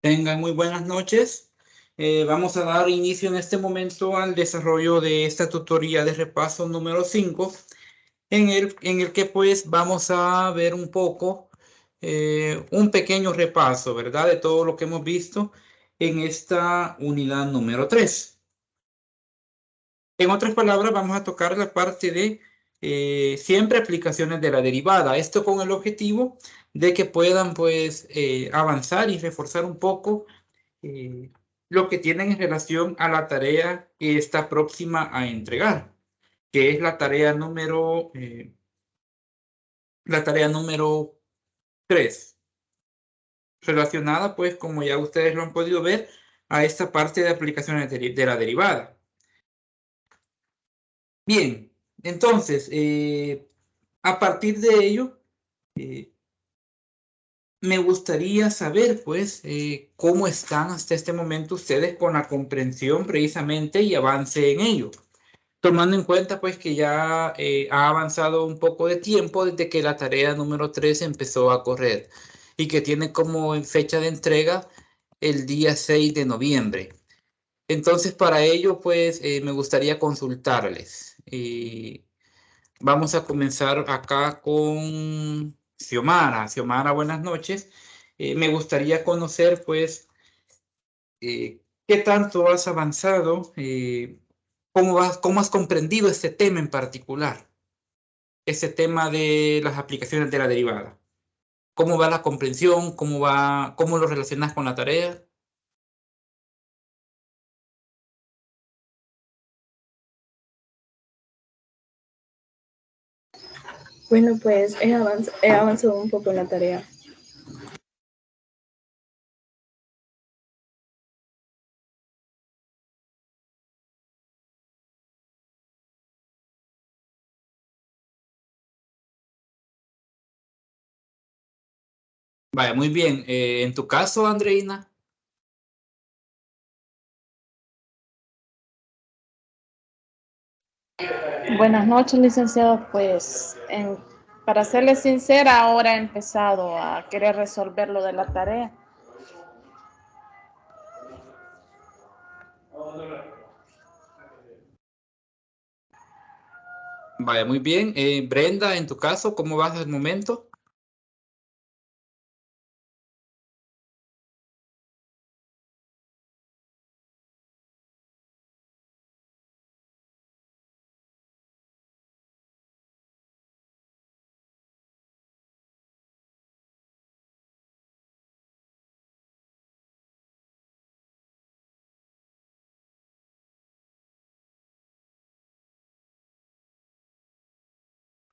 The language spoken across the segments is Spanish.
Tengan muy buenas noches. Vamos a dar inicio en este momento al desarrollo de esta tutoría de repaso número 5, en el que pues vamos a ver un poco, un pequeño repaso, ¿verdad? De todo lo que hemos visto en esta unidad número 3. En otras palabras, vamos a tocar la parte de siempre aplicaciones de la derivada. Esto con el objetivo de que puedan pues avanzar y reforzar un poco eh, lo que tienen en relación a la tarea que está próxima a entregar, que es la tarea número 3, relacionada, pues, como ya ustedes lo han podido ver, a esta parte de aplicaciones de la derivada. Bien, entonces, a partir de ello, eh, me gustaría saber, pues, cómo están hasta este momento ustedes con la comprensión precisamente y avance en ello. Tomando en cuenta pues que ya ha avanzado un poco de tiempo desde que la tarea número 3 empezó a correr y que tiene como fecha de entrega el día 6 de noviembre. Entonces para ello pues me gustaría consultarles. Vamos a comenzar acá con Xiomara. Xiomara, buenas noches. Me gustaría conocer pues qué tanto has avanzado. ¿Cómo has comprendido este tema en particular? Este tema de las aplicaciones de la derivada. ¿Cómo va la comprensión? ¿Cómo lo relacionas con la tarea? Bueno, pues he avanzado un poco en la tarea. Vaya, muy bien. En tu caso, Andreina. Buenas noches, licenciado. Pues, para serle sincera, ahora he empezado a querer resolver lo de la tarea. Vaya, muy bien. Brenda, en tu caso, ¿cómo vas al momento?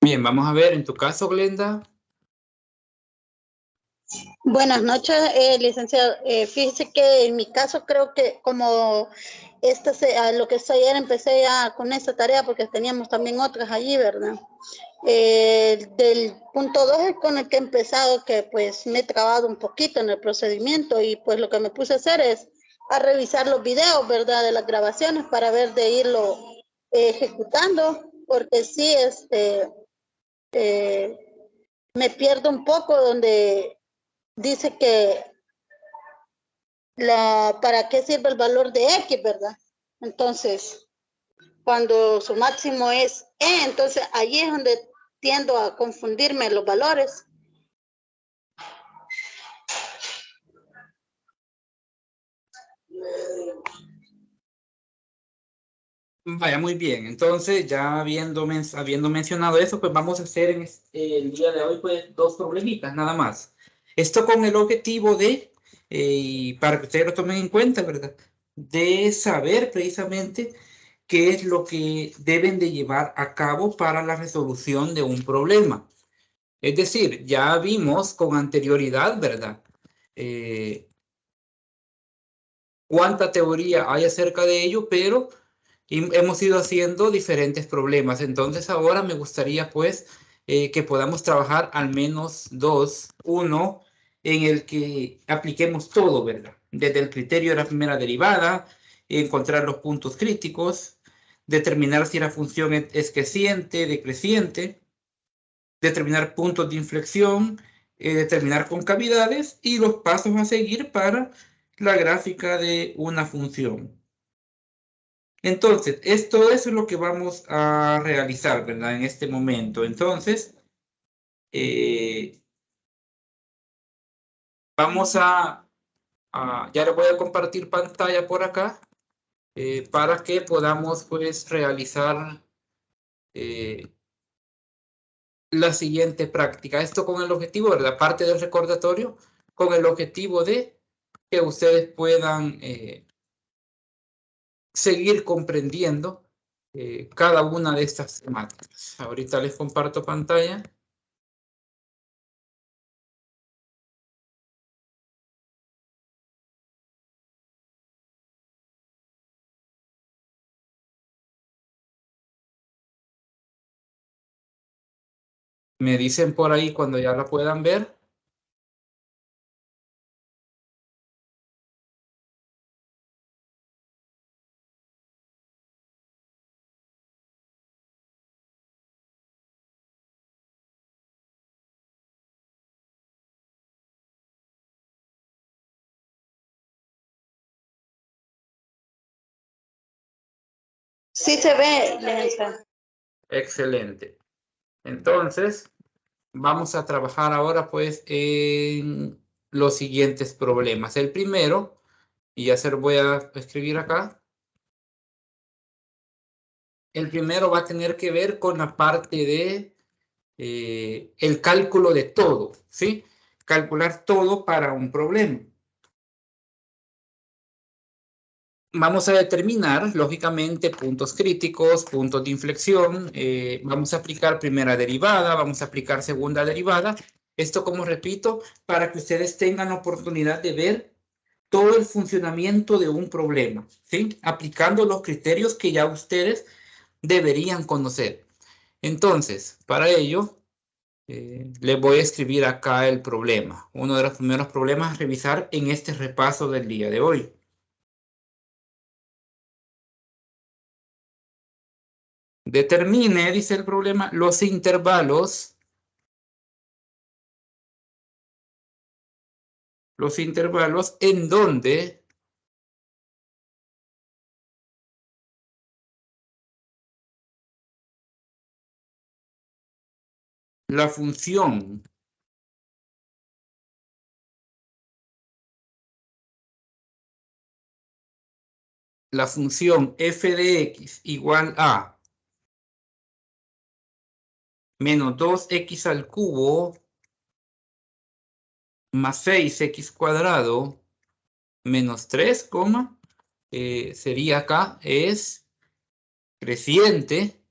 Bien, vamos a ver, en tu caso, Glenda. Buenas noches, licenciado. Fíjese que en mi caso creo que como lo que estoy ayer empecé ya con esta tarea porque teníamos también otras allí, ¿verdad? Del punto 2 es con el que he empezado, que pues me he trabado un poquito en el procedimiento y pues lo que me puse a hacer es a revisar los videos, ¿verdad? De las grabaciones para ver de irlo ejecutando, porque sí, me pierdo un poco donde dice que para qué sirve el valor de X, ¿verdad? Entonces, cuando su máximo es E, entonces allí es donde tiendo a confundirme los valores. Vaya, muy bien. Entonces, ya habiendo mencionado eso, pues vamos a hacer el día de hoy pues dos problemitas, nada más. Esto con el objetivo de, y para que ustedes lo tomen en cuenta, ¿verdad? De saber precisamente qué es lo que deben de llevar a cabo para la resolución de un problema. Es decir, ya vimos con anterioridad, ¿verdad? Cuánta teoría hay acerca de ello, pero hemos ido haciendo diferentes problemas. Entonces ahora me gustaría pues que podamos trabajar al menos dos. Uno en el que apliquemos todo, ¿verdad? Desde el criterio de la primera derivada, encontrar los puntos críticos, determinar si la función es creciente, decreciente, determinar puntos de inflexión, determinar concavidades y los pasos a seguir para la gráfica de una función. Entonces, esto es lo que vamos a realizar, ¿verdad? En este momento. Entonces, vamos ya le voy a compartir pantalla por acá para que podamos, pues, realizar la siguiente práctica. Esto con el objetivo, ¿verdad? Parte del recordatorio, con el objetivo de que ustedes puedan seguir comprendiendo cada una de estas temáticas. Ahorita les comparto pantalla. Me dicen por ahí cuando ya la puedan ver. Sí se ve, licenciado. Excelente. Entonces, vamos a trabajar ahora pues en los siguientes problemas. El primero, y ya se lo voy a escribir acá. El primero va a tener que ver con la parte de el cálculo de todo, ¿sí? Calcular todo para un problema. Vamos a determinar, lógicamente, puntos críticos, puntos de inflexión. Vamos a aplicar primera derivada, vamos a aplicar segunda derivada. Esto, como repito, para que ustedes tengan la oportunidad de ver todo el funcionamiento de un problema, ¿sí? Aplicando los criterios que ya ustedes deberían conocer. Entonces, para ello, les voy a escribir acá el problema. Uno de los primeros problemas a revisar en este repaso del día de hoy. Determine, dice el problema, los intervalos en donde la función f de x igual a menos 2x al cubo más 6x cuadrado menos 3, sería acá, es creciente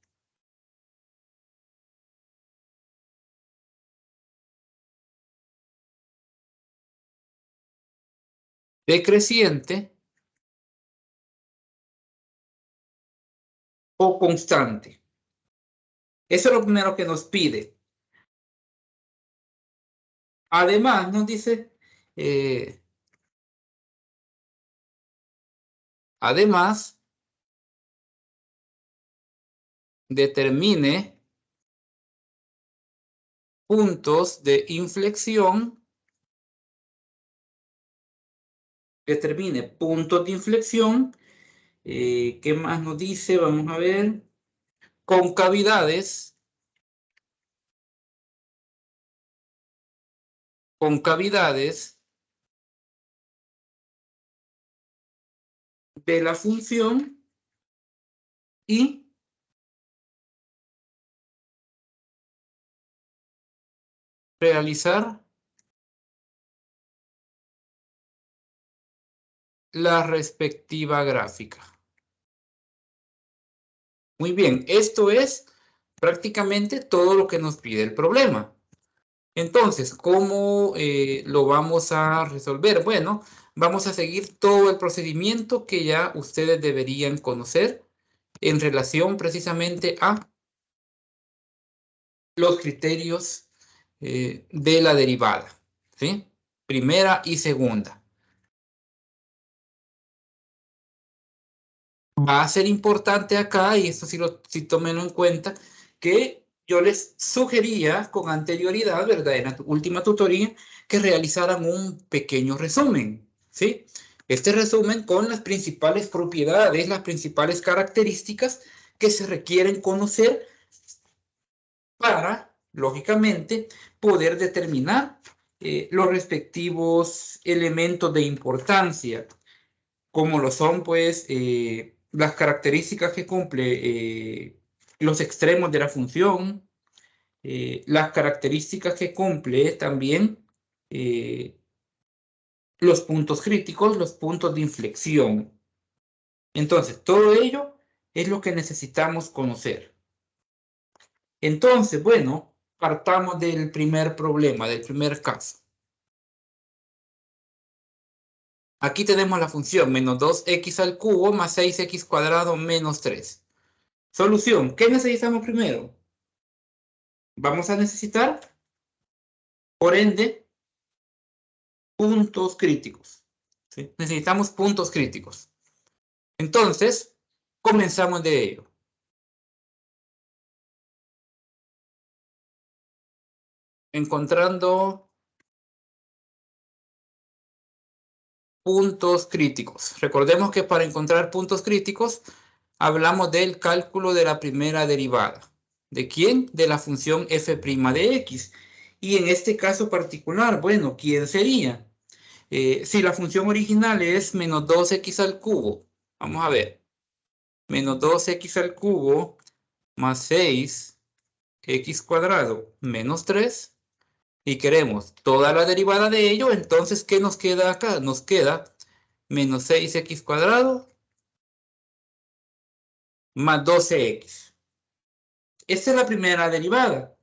decreciente o constante. Eso es lo primero que nos pide. Además, nos dice, además, determine puntos de inflexión, ¿qué más nos dice? Vamos a ver, concavidades de la función y realizar la respectiva gráfica. Muy bien, esto es prácticamente todo lo que nos pide el problema. Entonces, ¿cómo lo vamos a resolver? Bueno, vamos a seguir todo el procedimiento que ya ustedes deberían conocer en relación precisamente a los criterios de la derivada, ¿sí? Primera y segunda. Va a ser importante acá, y esto sí tómenlo en cuenta, que yo les sugería con anterioridad, ¿verdad? En la última tutoría, que realizaran un pequeño resumen, ¿sí? Este resumen con las principales propiedades, las principales características que se requieren conocer para, lógicamente, poder determinar los respectivos elementos de importancia, como lo son, pues, las características que cumple los extremos de la función, las características que cumple también los puntos críticos, los puntos de inflexión. Entonces, todo ello es lo que necesitamos conocer. Entonces, bueno, partamos del primer problema, del primer caso. Aquí tenemos la función menos 2x al cubo más 6x cuadrado menos 3. Solución, ¿qué necesitamos primero? Vamos a necesitar, por ende, puntos críticos. ¿Sí? Necesitamos puntos críticos. Entonces, comenzamos de ello. Encontrando puntos críticos. Recordemos que para encontrar puntos críticos, hablamos del cálculo de la primera derivada. ¿De quién? De la función f' de x. Y en este caso particular, bueno, ¿quién sería? Si la función original es menos 2x al cubo, vamos a ver, menos 2x al cubo más 6x cuadrado menos 3, y queremos toda la derivada de ello, entonces, ¿qué nos queda acá? Nos queda menos 6x cuadrado más 12x. Esta es la primera derivada.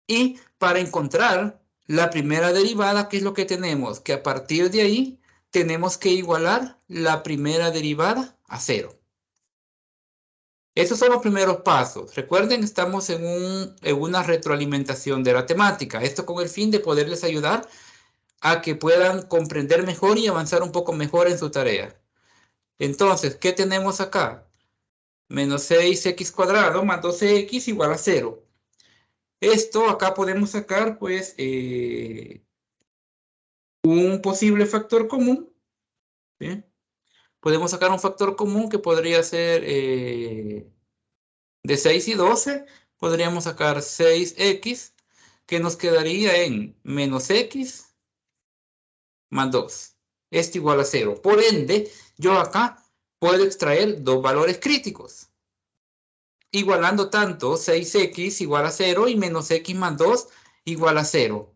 Y para encontrar la primera derivada, ¿qué es lo que tenemos? Que a partir de ahí tenemos que igualar la primera derivada a 0. Esos son los primeros pasos. Recuerden, estamos en una retroalimentación de la temática. Esto con el fin de poderles ayudar a que puedan comprender mejor y avanzar un poco mejor en su tarea. Entonces, ¿qué tenemos acá? Menos 6x cuadrado más 12x igual a 0. Esto acá podemos sacar, pues, un posible factor común. ¿Sí? Podemos sacar un factor común que podría ser de 6 y 12. Podríamos sacar 6x, que nos quedaría en menos x más 2. Esto igual a 0. Por ende, yo acá puedo extraer dos valores críticos, igualando tanto 6x igual a 0 y menos x más 2 igual a 0.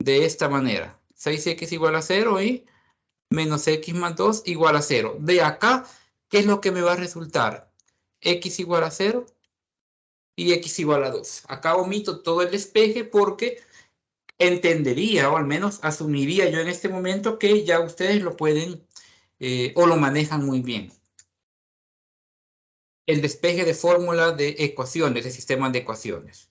De esta manera, 6x igual a 0 y menos x más 2 igual a 0. De acá, ¿qué es lo que me va a resultar? X igual a 0 y x igual a 2. Acá omito todo el despeje porque entendería, o al menos asumiría yo en este momento, que ya ustedes lo pueden o lo manejan muy bien. El despeje de fórmula de ecuaciones, de sistemas de ecuaciones.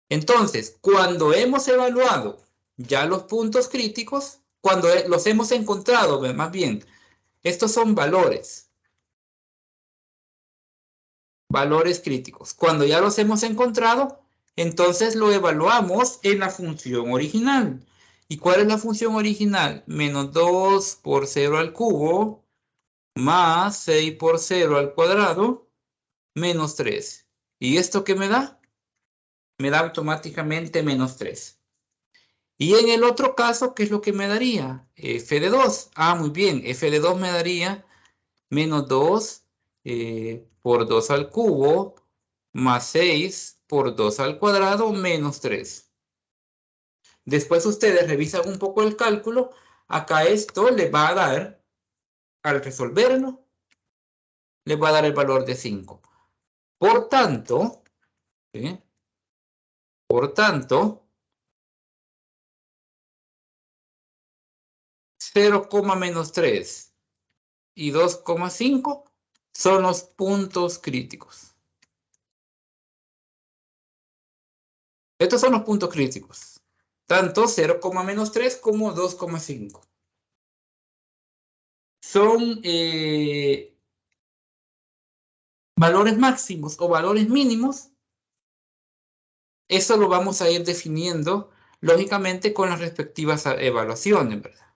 Entonces, cuando hemos evaluado ya los puntos críticos, cuando los hemos encontrado, más bien, estos son valores. Valores críticos. Cuando ya los hemos encontrado, entonces lo evaluamos en la función original. ¿Y cuál es la función original? Menos 2 por 0 al cubo más 6 por 0 al cuadrado menos 3. ¿Y esto qué me da? Me da automáticamente menos 3. Y en el otro caso, ¿qué es lo que me daría? F de 2. Ah, muy bien. F de 2 me daría menos 2 por 2 al cubo más 6 por 2 al cuadrado menos 3. Después ustedes revisan un poco el cálculo. Acá esto les va a dar, al resolverlo, les va a dar el valor de 5. Por tanto, ¿sí? Por tanto, 0, menos 3 y 2,5 son los puntos críticos. Estos son los puntos críticos. Tanto 0, menos 3 como 2,5. Son valores máximos o valores mínimos. Eso lo vamos a ir definiendo, lógicamente, con las respectivas evaluaciones, ¿verdad?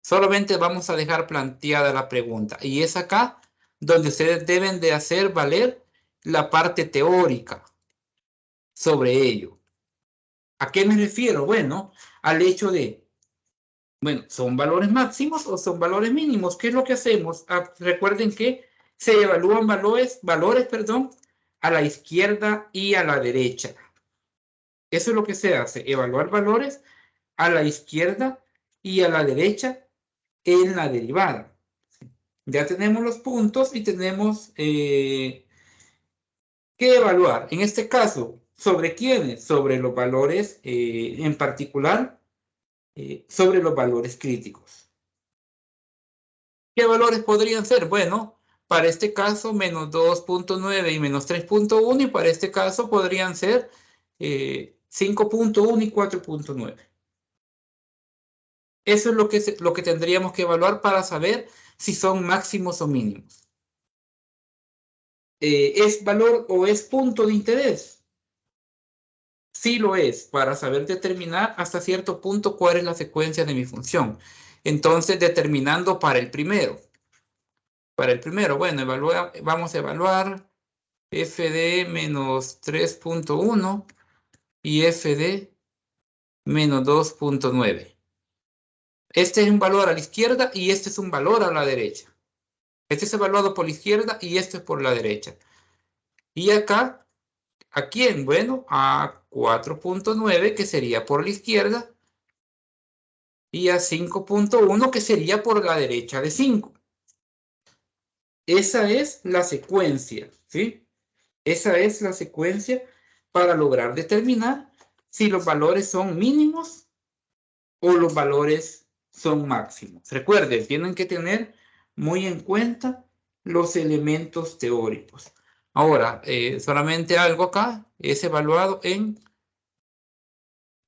Solamente vamos a dejar planteada la pregunta. Y es acá donde ustedes deben de hacer valer la parte teórica sobre ello. ¿A qué me refiero? Bueno, al hecho de, bueno, ¿son valores máximos o son valores mínimos? ¿Qué es lo que hacemos? Recuerden que se evalúan valores, perdón, a la izquierda y a la derecha. Eso es lo que se hace, evaluar valores a la izquierda y a la derecha en la derivada. Ya tenemos los puntos y tenemos que evaluar. En este caso, ¿sobre quiénes? Sobre los valores, en particular, sobre los valores críticos. ¿Qué valores podrían ser? Bueno, para este caso, menos 2.9 y menos 3.1, y para este caso podrían ser 5.1 y 4.9. Eso es lo que tendríamos que evaluar para saber si son máximos o mínimos. ¿Es valor o es punto de interés? Sí lo es, para saber determinar hasta cierto punto cuál es la secuencia de mi función. Entonces, determinando para el primero. Para el primero, bueno, vamos a evaluar f de menos 3.1 y f de menos 2.9. Este es un valor a la izquierda y este es un valor a la derecha. Este es evaluado por la izquierda y este es por la derecha. Y acá, ¿a quién? Bueno, a 4.9, que sería por la izquierda, y a 5.1, que sería por la derecha de 5. Esa es la secuencia, ¿sí? Esa es la secuencia para lograr determinar si los valores son mínimos o los valores son máximos. Recuerden, tienen que tener muy en cuenta los elementos teóricos. Ahora, solamente algo acá es evaluado en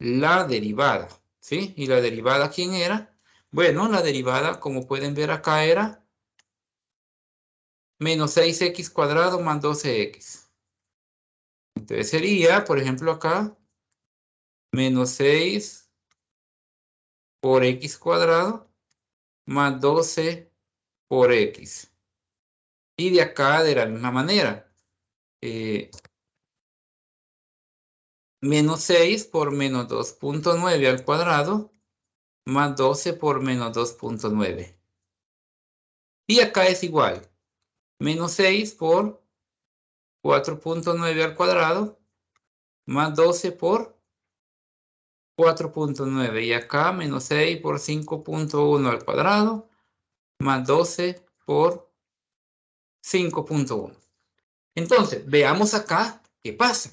la derivada, ¿sí? ¿Y la derivada quién era? Bueno, la derivada, como pueden ver acá, era menos 6x cuadrado más 12x. Entonces sería, por ejemplo, acá, menos 6 por x cuadrado más 12 por x. Y de acá de la misma manera. Menos 6 por menos 2.9 al cuadrado más 12 por menos 2.9. Y acá es igual. Menos 6 por 4.9 al cuadrado más 12 por 4.9. Y acá menos 6 por 5.1 al cuadrado más 12 por 5.1. Entonces, veamos acá qué pasa.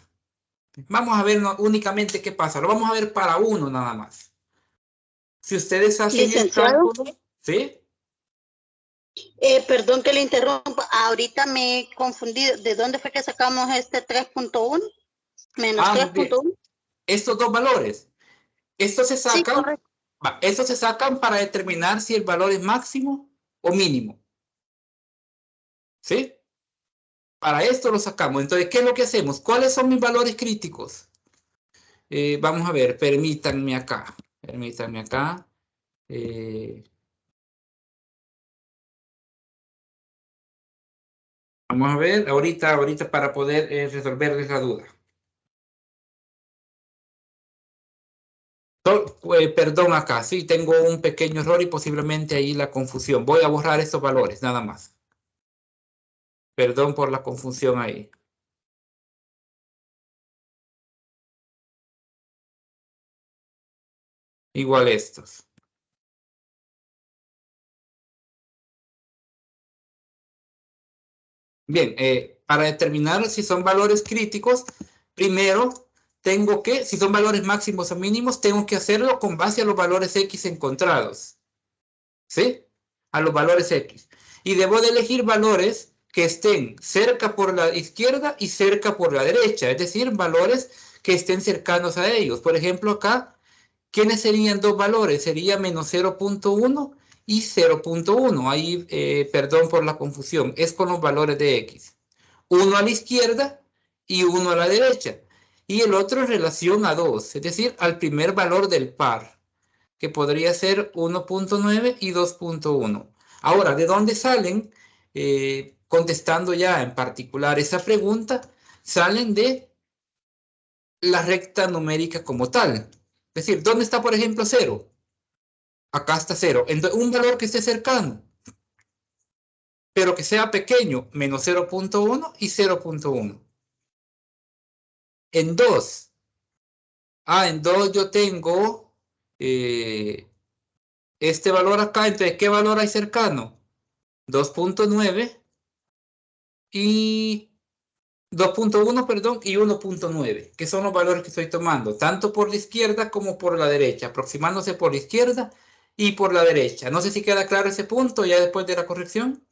Vamos a ver únicamente qué pasa. Lo vamos a ver para uno nada más. Si ustedes hacen el cálculo, ¿sí? Perdón que le interrumpa. Ahorita me he confundido. ¿De dónde fue que sacamos este 3.1? Menos 3.1. Estos dos valores. Estos se sacan, sí, correcto. Estos se sacan para determinar si el valor es máximo o mínimo. ¿Sí? Para esto lo sacamos. Entonces, ¿qué es lo que hacemos? ¿Cuáles son mis valores críticos? Vamos a ver, permítanme acá. Permítanme acá. Vamos a ver, ahorita para poder resolverles la duda. Perdón acá, sí, tengo un pequeño error y posiblemente ahí la confusión. Voy a borrar estos valores, nada más. Perdón por la confusión ahí. Igual estos. Bien, para determinar si son valores críticos, primero tengo que, si son valores máximos o mínimos, tengo que hacerlo con base a los valores X encontrados. ¿Sí? A los valores X. Y debo de elegir valores que estén cerca por la izquierda y cerca por la derecha. Es decir, valores que estén cercanos a ellos. Por ejemplo, acá, ¿quiénes serían dos valores? Sería menos 0.1 y 0.1. Ahí, perdón por la confusión, es con los valores de X. Uno a la izquierda y uno a la derecha. Y el otro en relación a 2, es decir, al primer valor del par, que podría ser 1.9 y 2.1. Ahora, ¿de dónde salen? Contestando ya en particular esa pregunta, salen de la recta numérica como tal. Es decir, ¿dónde está, por ejemplo, 0? Acá está 0. Entonces, un valor que esté cercano, pero que sea pequeño, menos 0.1 y 0.1. En 2. En 2 yo tengo este valor acá. Entonces, ¿qué valor hay cercano? 2.9 y 2.1, perdón, y 1.9, que son los valores que estoy tomando, tanto por la izquierda como por la derecha, aproximándose por la izquierda y por la derecha. No sé si queda claro ese punto ya después de la corrección.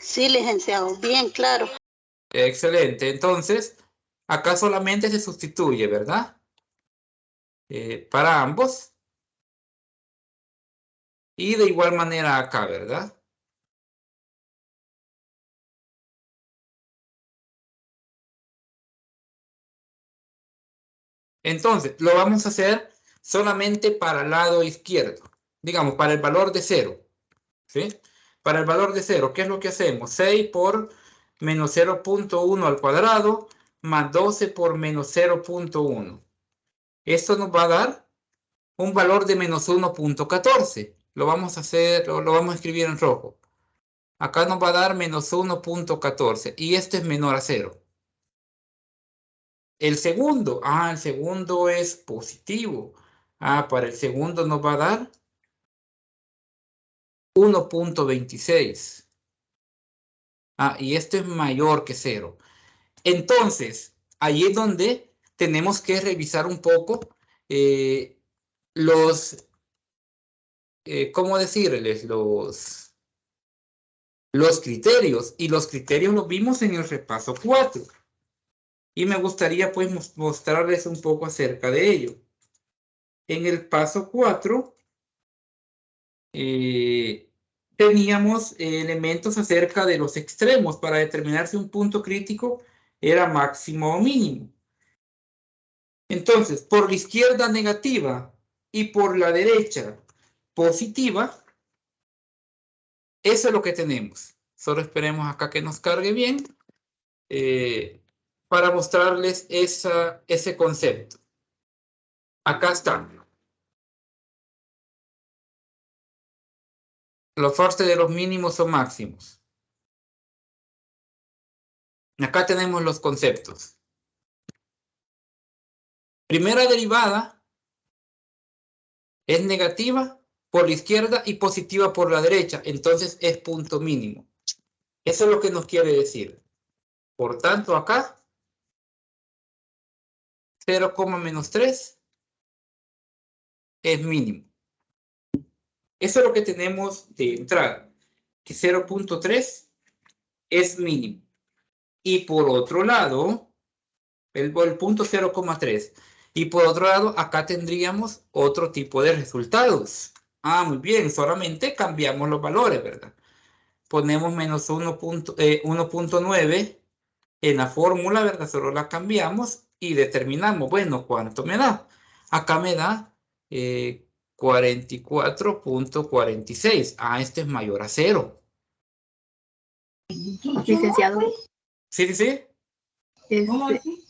Sí, licenciado, bien claro. Excelente. Entonces, acá solamente se sustituye, ¿verdad? Para ambos. Y de igual manera acá, ¿verdad? Entonces, lo vamos a hacer solamente para el lado izquierdo. Digamos, para el valor de 0. ¿Sí? Para el valor de 0, ¿qué es lo que hacemos? 6 por menos 0.1 al cuadrado más 12 por menos 0.1. Esto nos va a dar un valor de menos 1.14. Lo vamos a hacer, lo vamos a escribir en rojo. Acá nos va a dar menos 1.14 y este es menor a 0. El segundo es positivo. Para el segundo nos va a dar 1.26. Y esto es mayor que 0. Entonces, ahí es donde tenemos que revisar un poco los, ¿cómo decirles? Los criterios. Y los criterios los vimos en el repaso 4. Y me gustaría pues mostrarles un poco acerca de ello. En el paso 4 teníamos elementos acerca de los extremos para determinar si un punto crítico era máximo o mínimo. Entonces, por la izquierda negativa y por la derecha positiva, eso es lo que tenemos. Solo esperemos acá que nos cargue bien para mostrarles ese concepto. Acá está. Los fuertes de los mínimos o máximos. Acá tenemos los conceptos. Primera derivada es negativa por la izquierda y positiva por la derecha. Entonces es punto mínimo. Eso es lo que nos quiere decir. Por tanto, acá 0,-3 es mínimo. Eso es lo que tenemos de entrada. Que 0.3 es mínimo. Y por otro lado, el punto 0,3. Y por otro lado, acá tendríamos otro tipo de resultados. Muy bien, solamente cambiamos los valores, ¿verdad? Ponemos menos 1.9 en la fórmula, ¿verdad? Solo la cambiamos y determinamos, bueno, ¿cuánto me da? Acá me da 44.46. Este es mayor a 0. Licenciado, Sí.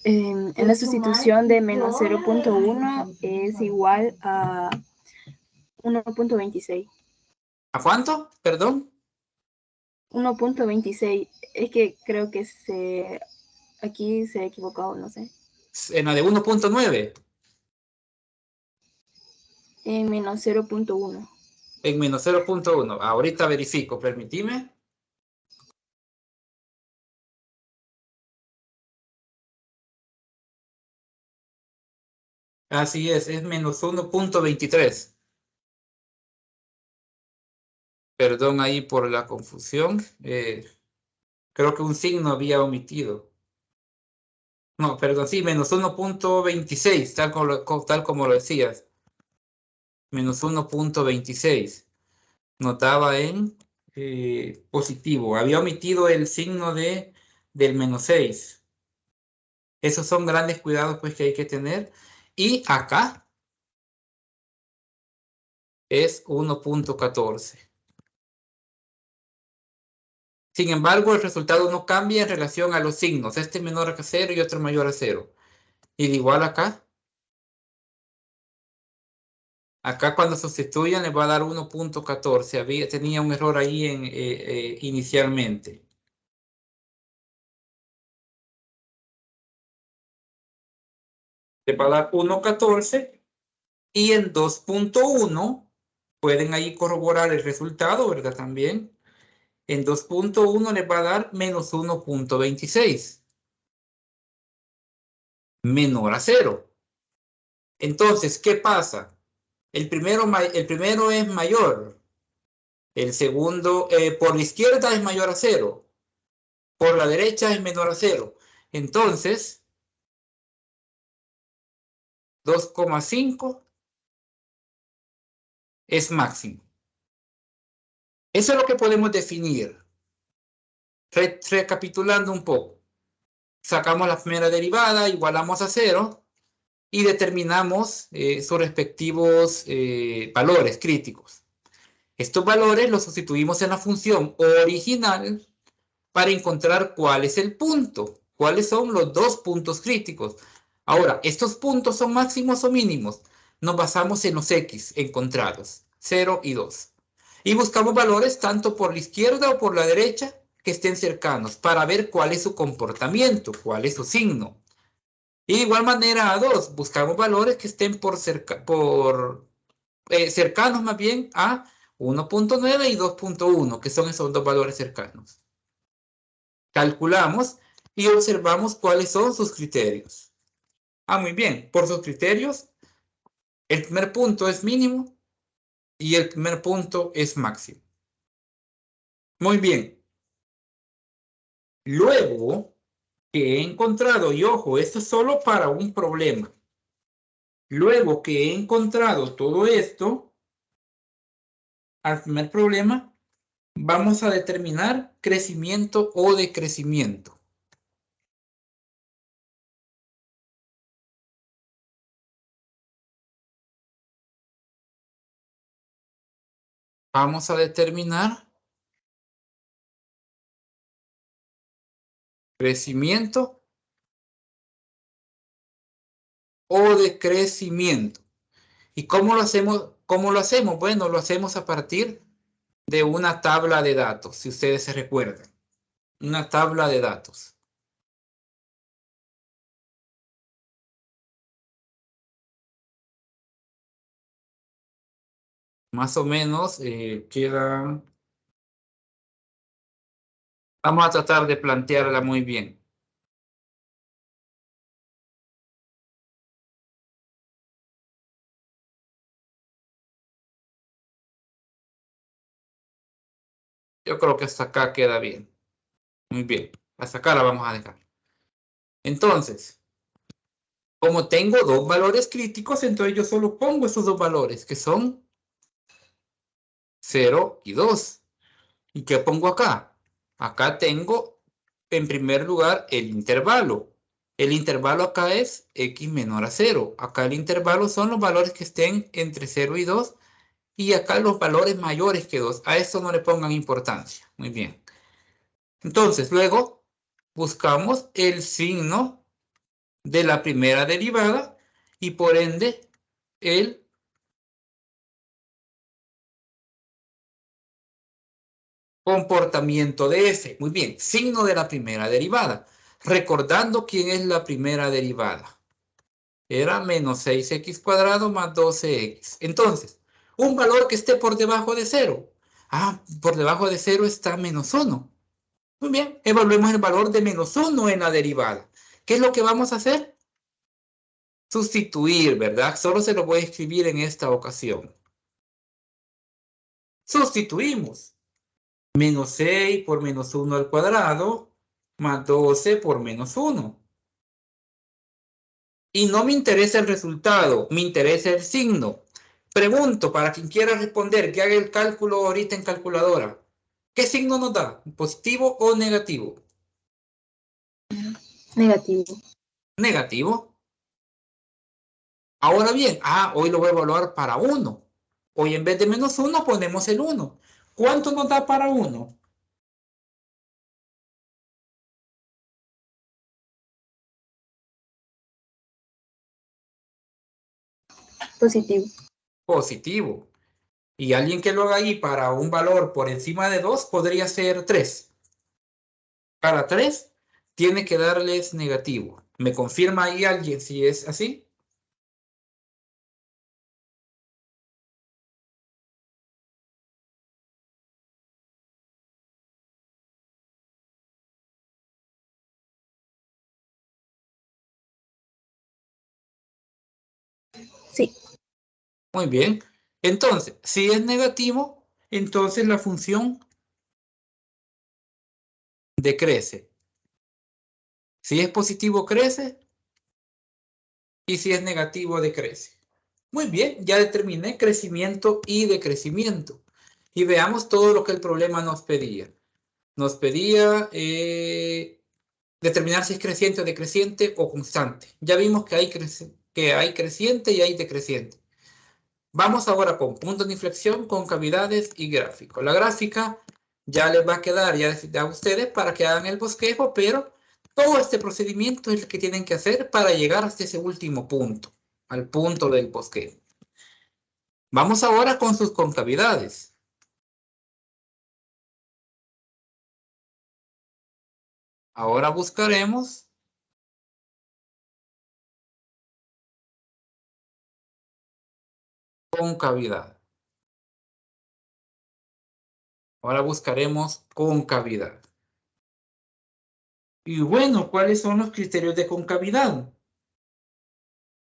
en la sustitución de menos 0.1 es igual a 1.26. ¿A cuánto? Perdón. 1.26. Es que creo que aquí se ha equivocado, no sé. En la de 1.9. En menos 0.1. En menos 0.1. Ahorita verifico, permitime. Así es menos 1.23. Perdón ahí por la confusión. Creo que un signo había omitido. No, perdón, sí, menos 1.26, tal como lo decías. Menos 1.26. Notaba en positivo. Había omitido el signo del menos 6. Esos son grandes cuidados pues, que hay que tener. Y acá es 1.14. Sin embargo, el resultado no cambia en relación a los signos. Este es menor a 0 y otro mayor a 0. Y de igual acá. Acá cuando sustituyan les va a dar 1.14. Tenía un error ahí inicialmente. Le va a dar 1.14. Y en 2.1 pueden ahí corroborar el resultado, ¿verdad? También. En 2.1 les va a dar menos 1.26. Menor a 0. Entonces, ¿qué pasa? El primero es mayor. El segundo, por la izquierda es mayor a 0. Por la derecha es menor a 0. Entonces, 2,5 es máximo. Eso es lo que podemos definir. Recapitulando un poco. Sacamos la primera derivada, igualamos a 0 y determinamos sus respectivos valores críticos. Estos valores los sustituimos en la función original para encontrar cuál es el punto, cuáles son los dos puntos críticos. Ahora, ¿estos puntos son máximos o mínimos? Nos basamos en los X encontrados, 0 y 2. Y buscamos valores tanto por la izquierda o por la derecha que estén cercanos para ver cuál es su comportamiento, cuál es su signo. Y de igual manera a 2, buscamos valores que estén cercanos más bien a 1.9 y 2.1, que son esos dos valores cercanos. Calculamos y observamos cuáles son sus criterios. Muy bien, por sus criterios, el primer punto es mínimo y el primer punto es máximo. Muy bien. Luego que he encontrado, y ojo, esto es solo para un problema. Luego que he encontrado todo esto, al primer problema, vamos a determinar crecimiento o decrecimiento. Vamos a determinar crecimiento o decrecimiento. ¿Y cómo lo hacemos? ¿Cómo lo hacemos? Bueno, lo hacemos a partir de una tabla de datos, si ustedes se recuerdan. Una tabla de datos. Más o menos queda... Vamos a tratar de plantearla muy bien. Yo creo que hasta acá queda bien. Muy bien. Hasta acá la vamos a dejar. Entonces, como tengo dos valores críticos, entonces yo solo pongo esos dos valores, que son 0 y 2. ¿Y qué pongo acá? Acá tengo, en primer lugar, el intervalo. El intervalo acá es x menor a 0. Acá el intervalo son los valores que estén entre 0 y 2. Y acá los valores mayores que 2. A esto no le pongan importancia. Muy bien. Entonces, luego buscamos el signo de la primera derivada y por ende el comportamiento de f. Muy bien, signo de la primera derivada. Recordando quién es la primera derivada. Era menos 6x cuadrado más 12x. Entonces, un valor que esté por debajo de 0. Por debajo de 0 está menos 1. Muy bien, evaluemos el valor de menos 1 en la derivada. ¿Qué es lo que vamos a hacer? Sustituir, ¿verdad? Solo se lo voy a escribir en esta ocasión. Sustituimos. Menos 6 por menos 1 al cuadrado, más 12 por menos 1. Y no me interesa el resultado, me interesa el signo. Pregunto, para quien quiera responder, que haga el cálculo ahorita en calculadora. ¿Qué signo nos da? ¿Positivo o negativo? Negativo. Negativo. Ahora bien, hoy lo voy a evaluar para 1. Hoy en vez de -1 ponemos el 1. ¿Cuánto nos da para 1? Positivo. Positivo. Y alguien que lo haga ahí para un valor por encima de 2 podría ser 3. Para 3 tiene que darles negativo. ¿Me confirma ahí alguien si es así? Sí. Muy bien. Entonces, si es negativo, entonces la función decrece. Si es positivo, crece. Y si es negativo, decrece. Muy bien, ya determiné crecimiento y decrecimiento. Y veamos todo lo que el problema nos pedía. Nos pedía determinar si es creciente o decreciente o constante. Ya vimos que hay creciente y hay decreciente. Vamos ahora con puntos de inflexión, concavidades y gráfico. La gráfica ya les va a quedar ya a ustedes para que hagan el bosquejo, pero todo este procedimiento es el que tienen que hacer para llegar hasta ese último punto, al punto del bosquejo. Vamos ahora con sus concavidades. Ahora buscaremos concavidad. Ahora buscaremos concavidad. Y bueno, ¿cuáles son los criterios de concavidad?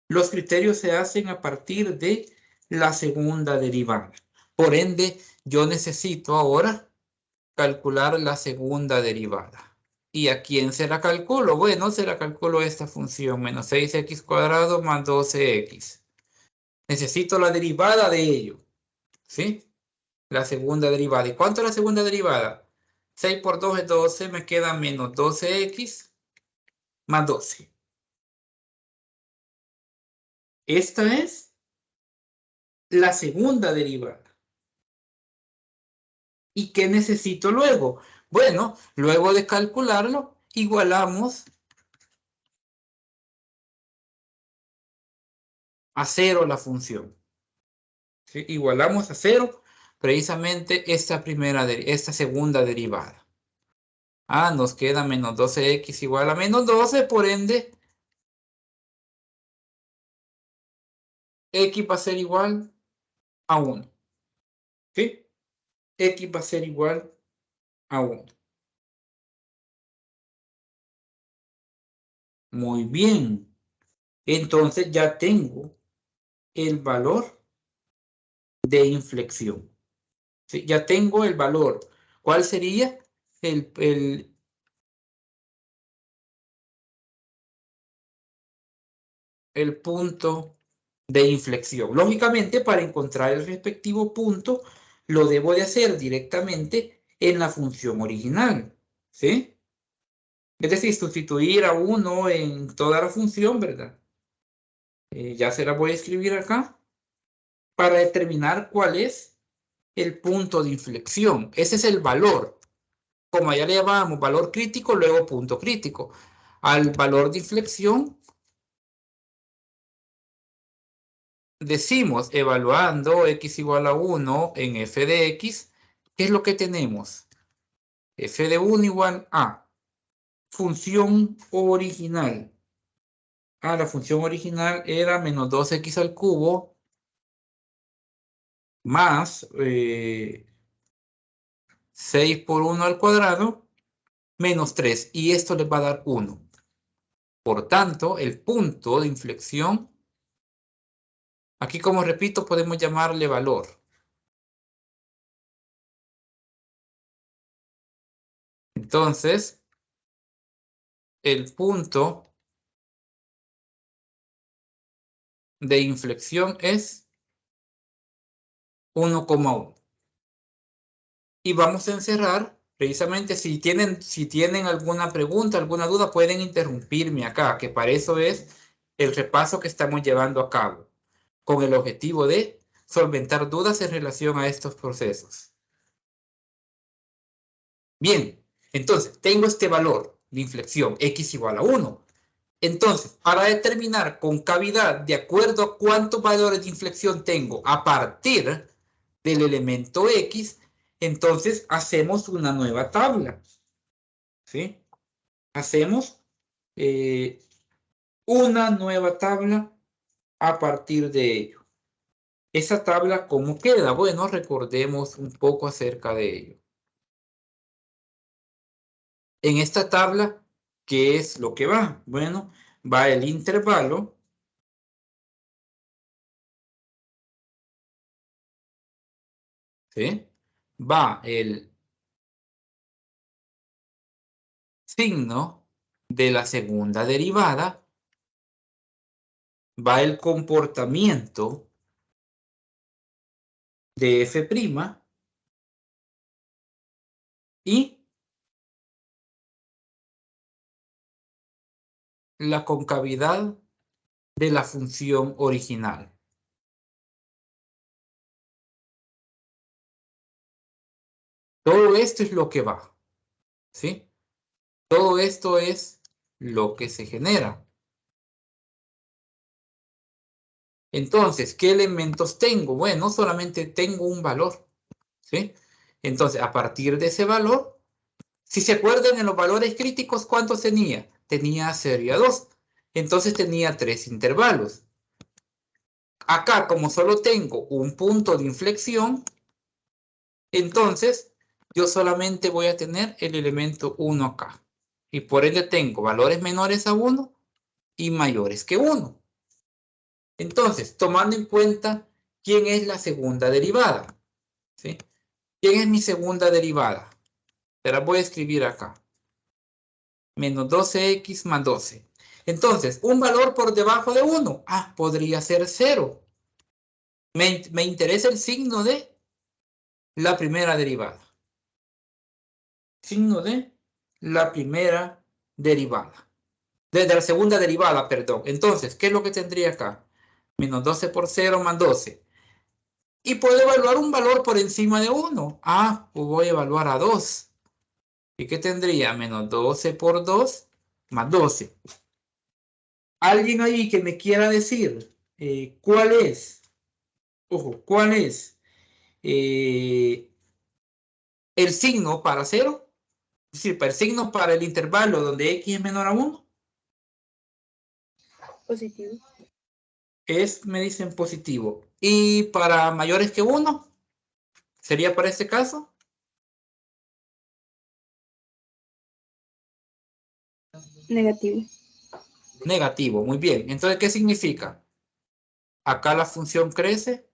Los criterios se hacen a partir de la segunda derivada. Por ende, yo necesito ahora calcular la segunda derivada. ¿Y a quién se la calculo? Bueno, se la calculo esta función, menos 6x cuadrado más 12x. Necesito la derivada de ello, ¿sí? La segunda derivada. ¿Y cuánto es la segunda derivada? 6 por 2 es 12, me queda menos 12x más 12. Esta es la segunda derivada. ¿Y qué necesito luego? Bueno, luego de calcularlo, igualamos a 0 la función. ¿Sí? Igualamos a 0 precisamente esta segunda derivada. Nos queda menos 12x igual a menos 12, por ende, x va a ser igual a 1. ¿Sí? X va a ser igual a 1. Muy bien. Entonces ya tengo el valor de inflexión. ¿Sí? Ya tengo el valor. ¿Cuál sería el punto de inflexión? Lógicamente, para encontrar el respectivo punto, lo debo de hacer directamente en la función original. ¿Sí? Es decir, sustituir a 1 en toda la función, ¿verdad? Ya se la voy a escribir acá para determinar cuál es el punto de inflexión. Ese es el valor. Como ya le llamamos valor crítico, luego punto crítico. Al valor de inflexión decimos, evaluando x igual a 1 en f de x, ¿qué es lo que tenemos? F de 1 igual a función original. La función original era menos 2x al cubo más 6 por 1 al cuadrado menos 3. Y esto les va a dar 1. Por tanto, el punto de inflexión, aquí como repito, podemos llamarle valor. Entonces, el punto de inflexión es 1,1. Y vamos a encerrar, precisamente si tienen alguna pregunta, alguna duda, pueden interrumpirme acá, que para eso es el repaso que estamos llevando a cabo, con el objetivo de solventar dudas en relación a estos procesos. Bien, entonces tengo este valor de inflexión x igual a 1. Entonces, para determinar concavidad de acuerdo a cuántos valores de inflexión tengo a partir del elemento x, entonces hacemos una nueva tabla. ¿Sí? Hacemos una nueva tabla a partir de ello. ¿Esa tabla cómo queda? Bueno, recordemos un poco acerca de ello. En esta tabla, ¿qué es lo que va? Bueno, va el intervalo. ¿Sí? Va el signo de la segunda derivada. Va el comportamiento de f' y la concavidad de la función original. Todo esto es lo que va, ¿sí? Todo esto es lo que se genera. Entonces, ¿qué elementos tengo? Bueno, solamente tengo un valor, ¿sí? Entonces, a partir de ese valor, si se acuerdan en los valores críticos, ¿cuántos tenía? Tenía 0 y a 2. Entonces tenía 3 intervalos. Acá, como solo tengo un punto de inflexión, entonces yo solamente voy a tener el elemento 1 acá. Y por ende tengo valores menores a 1 y mayores que 1. Entonces, tomando en cuenta quién es la segunda derivada. ¿Sí? ¿Quién es mi segunda derivada? Te la voy a escribir acá. Menos 12x más 12. Entonces, un valor por debajo de 1. Ah, podría ser 0. Me interesa el signo de la primera derivada. Signo de la primera derivada. De la segunda derivada, perdón. Entonces, ¿qué es lo que tendría acá? Menos 12 por 0 más 12. Y puedo evaluar un valor por encima de 1. Ah, pues voy a evaluar a 2. ¿Y qué tendría? Menos 12 por 2 más 12. ¿Alguien ahí que me quiera decir cuál es? Ojo, ¿cuál es el signo para 0? Es decir, el signo para el intervalo donde x es menor a 1. Positivo. Me dicen positivo. ¿Y para mayores que 1? ¿Sería para este caso? Negativo. Negativo, muy bien. Entonces, ¿qué significa? Acá la función crece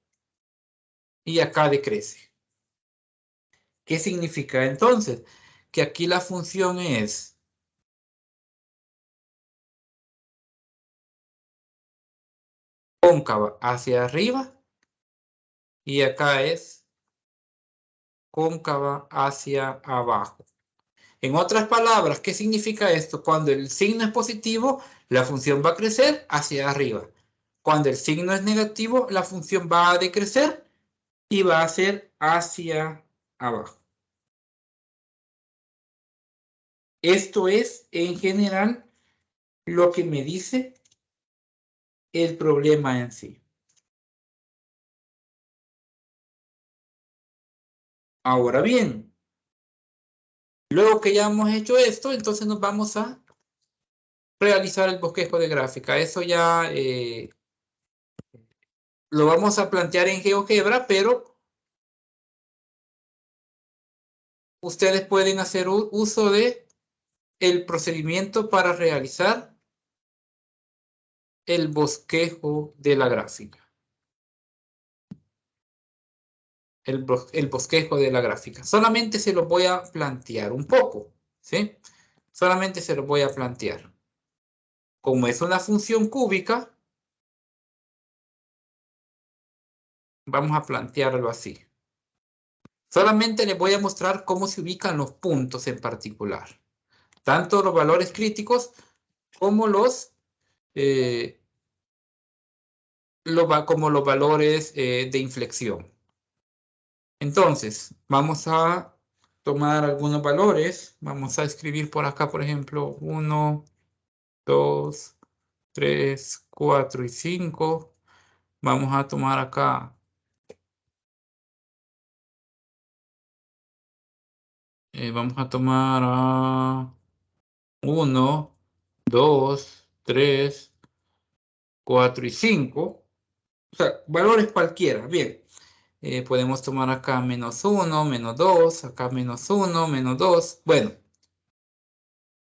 y acá decrece. ¿Qué significa entonces? Que aquí la función es cóncava hacia arriba y acá es cóncava hacia abajo. En otras palabras, ¿qué significa esto? Cuando el signo es positivo, la función va a crecer hacia arriba. Cuando el signo es negativo, la función va a decrecer y va a ser hacia abajo. Esto es, en general, lo que me dice el problema en sí. Ahora bien, luego que ya hemos hecho esto, entonces nos vamos a realizar el bosquejo de gráfica. Eso ya lo vamos a plantear en GeoGebra, pero ustedes pueden hacer uso de el procedimiento para realizar el bosquejo de la gráfica. El bosquejo de la gráfica. Solamente se lo voy a plantear un poco, ¿sí? Solamente se lo voy a plantear. Como es una función cúbica, vamos a plantearlo así. Solamente les voy a mostrar cómo se ubican los puntos en particular. Tanto los valores críticos como los como los valores de inflexión. Entonces, vamos a tomar algunos valores. Vamos a escribir por acá, por ejemplo, 1, 2, 3, 4 y 5. Vamos a tomar acá vamos a tomar a 1, 2, 3, 4 y 5. O sea, valores cualquiera. Bien. Podemos tomar acá -1, -2, acá -1, -2. Bueno,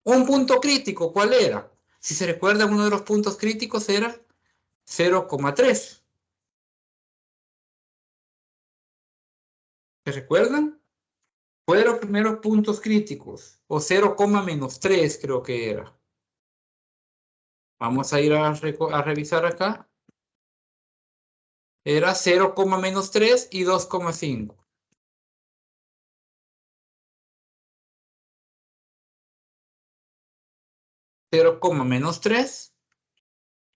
un punto crítico, ¿cuál era? Si se recuerda, uno de los puntos críticos era 0,3. ¿Se recuerdan? Fue de los primeros puntos críticos. O 0,-3 creo que era. Vamos a ir a revisar acá. Era 0,-3 y 2,5. 0,-3,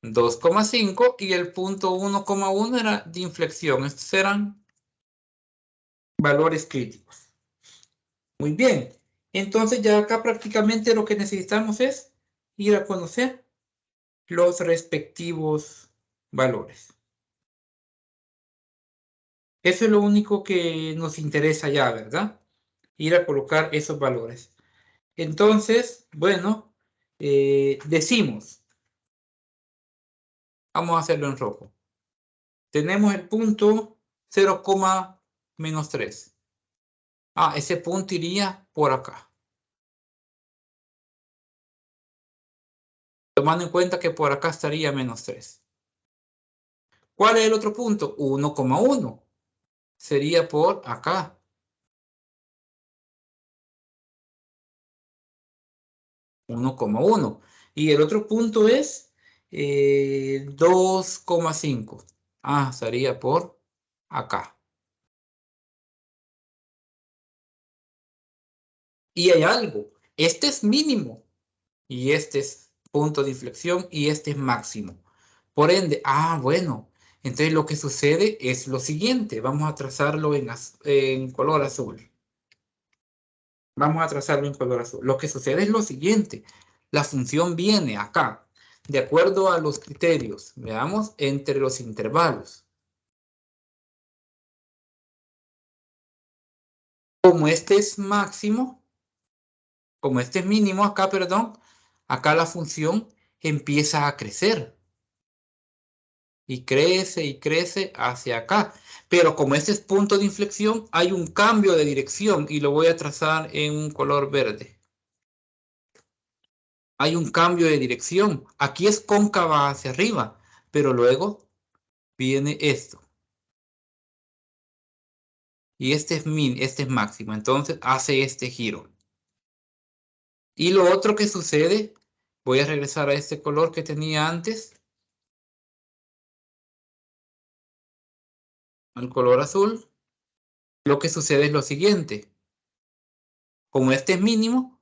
2,5 y el punto 1,1 era de inflexión. Estos eran valores críticos. Muy bien. Entonces ya acá prácticamente lo que necesitamos es ir a conocer los respectivos valores. Eso es lo único que nos interesa ya, ¿verdad? Ir a colocar esos valores. Entonces, bueno, decimos, vamos a hacerlo en rojo. Tenemos el punto 0,-3. Ese punto iría por acá. Tomando en cuenta que por acá estaría -3. ¿Cuál es el otro punto? 1,1. Sería por acá. 1,1. Y el otro punto es 2,5. Sería por acá. Y hay algo. Este es mínimo. Y este es punto de inflexión. Y este es máximo. Por ende, bueno. Entonces lo que sucede es lo siguiente. Vamos a trazarlo en color azul. Vamos a trazarlo en color azul. Lo que sucede es lo siguiente. La función viene acá, de acuerdo a los criterios, veamos, entre los intervalos. Como este es máximo, como este es mínimo acá, perdón, acá la función empieza a crecer. Y crece hacia acá. Pero como este es punto de inflexión, hay un cambio de dirección y lo voy a trazar en un color verde. Hay un cambio de dirección. Aquí es cóncava hacia arriba, pero luego viene esto. Y este es máximo. Entonces hace este giro. Y lo otro que sucede, voy a regresar a este color que tenía antes. Al color azul. Lo que sucede es lo siguiente. Como este es mínimo,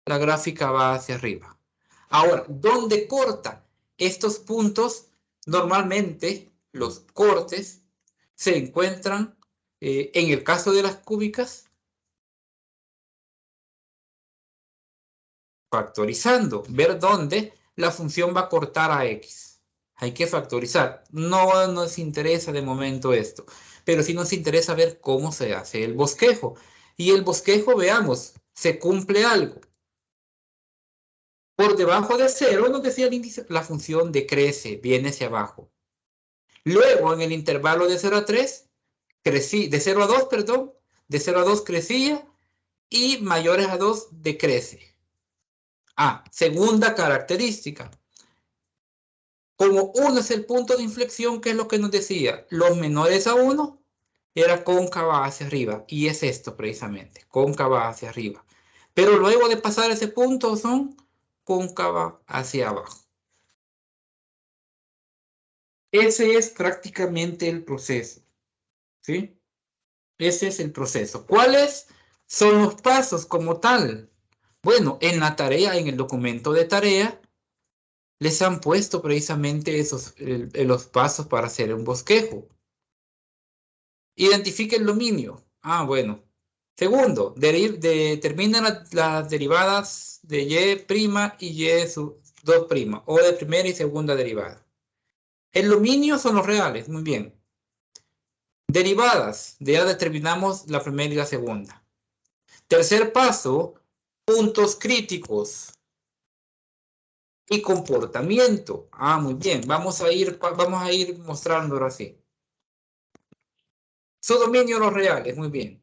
la gráfica va hacia arriba. Ahora, ¿dónde corta? Estos puntos, normalmente los cortes se encuentran, en el caso de las cúbicas, factorizando, ver dónde la función va a cortar a x. Hay que factorizar. No nos interesa de momento esto, pero sí nos interesa ver cómo se hace el bosquejo. Y el bosquejo, veamos, se cumple algo. Por debajo de 0, nos decía el índice, la función decrece, viene hacia abajo. Luego, en el intervalo de 0 a 3, de 0 a 2, perdón, de 0 a 2 crecía y mayores a 2 decrece. Segunda característica. Como 1 es el punto de inflexión, ¿qué es lo que nos decía? Los menores a 1 era cóncava hacia arriba. Y es esto precisamente, cóncava hacia arriba. Pero luego de pasar ese punto son cóncava hacia abajo. Ese es prácticamente el proceso. ¿Sí? Ese es el proceso. ¿Cuáles son los pasos como tal? Bueno, en la tarea, en el documento de tarea, les han puesto precisamente los pasos para hacer un bosquejo. Identifique el dominio. Ah, bueno. Segundo, determina las derivadas de y y 2', o de primera y segunda derivada. El dominio son los reales, muy bien. Derivadas, ya determinamos la primera y la segunda. Tercer paso, puntos críticos y comportamiento. Ah, muy bien. Vamos a ir mostrándolo así. Su dominio los reales, muy bien.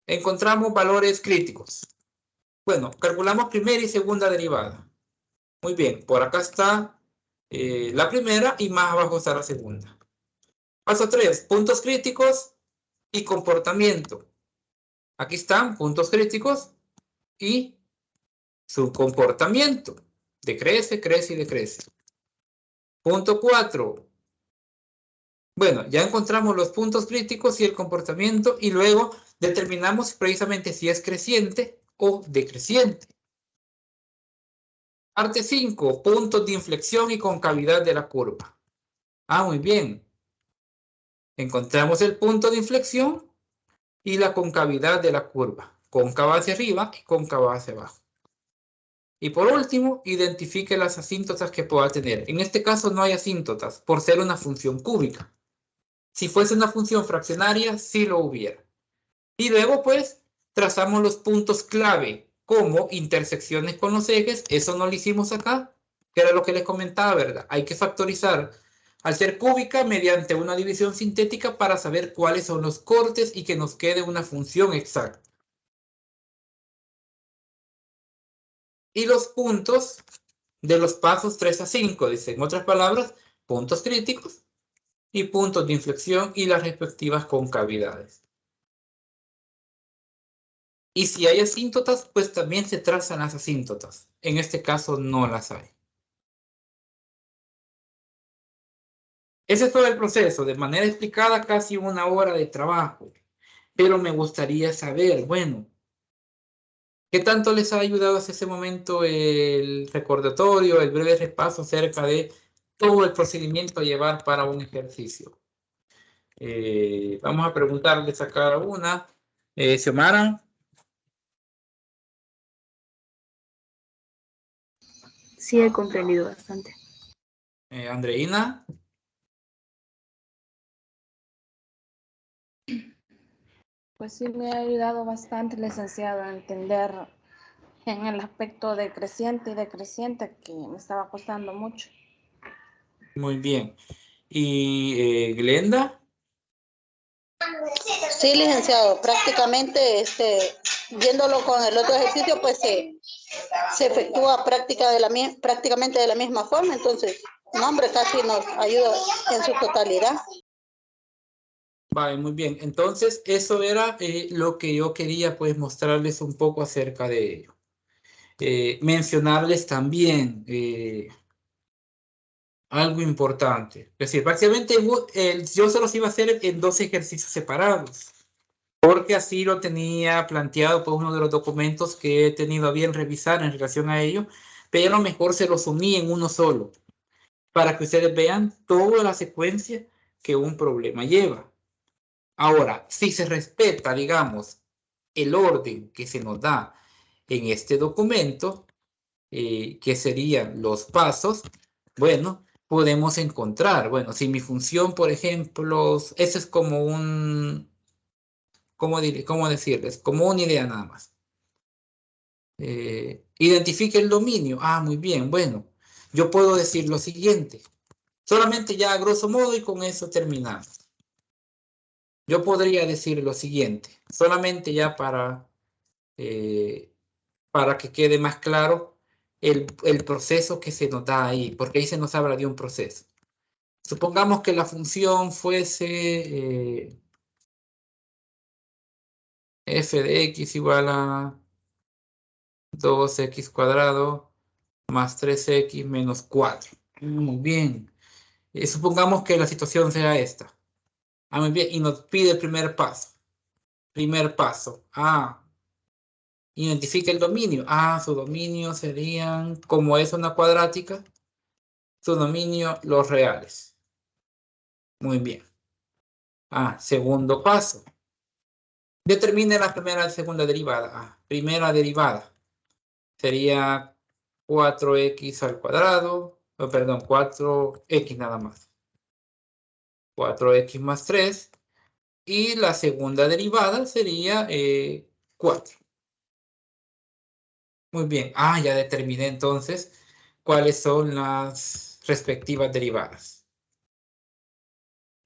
Encontramos valores críticos. Bueno, calculamos primera y segunda derivada. Muy bien, por acá está la primera y más abajo está la segunda. Paso 3, puntos críticos y comportamiento. Aquí están puntos críticos y su comportamiento. Decrece, crece y decrece. Punto 4. Bueno, ya encontramos los puntos críticos y el comportamiento y luego determinamos precisamente si es creciente o decreciente. Parte 5, puntos de inflexión y concavidad de la curva. Ah, muy bien. Encontramos el punto de inflexión y la concavidad de la curva. Cóncava hacia arriba y cóncava hacia abajo. Y por último, identifique las asíntotas que pueda tener. En este caso no hay asíntotas por ser una función cúbica. Si fuese una función fraccionaria, sí lo hubiera. Y luego, pues, trazamos los puntos clave como intersecciones con los ejes. Eso no lo hicimos acá, que era lo que les comentaba, ¿verdad? Hay que factorizar al ser cúbica mediante una división sintética para saber cuáles son los cortes y que nos quede una función exacta. Y los puntos de los pasos 3 a 5, dice, en otras palabras, puntos críticos y puntos de inflexión y las respectivas concavidades. Y si hay asíntotas, pues también se trazan las asíntotas. En este caso no las hay. Ese es todo el proceso, de manera explicada, casi 1 hora de trabajo. Pero me gustaría saber, bueno, ¿qué tanto les ha ayudado hasta ese momento el recordatorio, el breve repaso acerca de todo el procedimiento a llevar para un ejercicio? Vamos a preguntarles a cada una. Xiomara. Sí, he comprendido bastante. Andreina. Pues sí, me ha ayudado bastante, licenciado, a entender en el aspecto de creciente y decreciente que me estaba costando mucho. Muy bien. ¿Y Glenda? Sí, licenciado, prácticamente viéndolo con el otro ejercicio, pues se efectúa prácticamente de la misma forma, entonces, no, hombre, casi nos ayuda en su totalidad. Vale, muy bien. Entonces, eso era lo que yo quería pues mostrarles un poco acerca de ello. Mencionarles también algo importante. Es decir, prácticamente yo se los iba a hacer en 2 ejercicios separados, porque así lo tenía planteado por uno de los documentos que he tenido a bien revisar en relación a ello, pero mejor se los uní en uno solo, para que ustedes vean toda la secuencia que un problema lleva. Ahora, si se respeta, digamos, el orden que se nos da en este documento, que serían los pasos, bueno, podemos encontrar, bueno, si mi función, por ejemplo, eso es como ¿cómo decirles? Como una idea nada más. Identifique el dominio. Ah, muy bien, bueno, yo puedo decir lo siguiente, solamente ya a grosso modo y con eso terminamos. Yo podría decir lo siguiente, solamente ya para que quede más claro el proceso que se nos da ahí, porque ahí se nos habla de un proceso. Supongamos que la función fuese f de x igual a 2x cuadrado más 3x menos 4. Muy bien. Supongamos que la situación sea esta. Muy bien. Y nos pide el primer paso. Primer paso. Identifique el dominio. Ah, su dominio serían, como es una cuadrática, su dominio, los reales. Muy bien. Ah, segundo paso. Determine la primera y segunda derivada. Ah, primera derivada sería 4x al cuadrado. Oh, perdón, 4x nada más. 4x más 3. Y la segunda derivada sería 4. Muy bien. Ah, ya determiné entonces cuáles son las respectivas derivadas.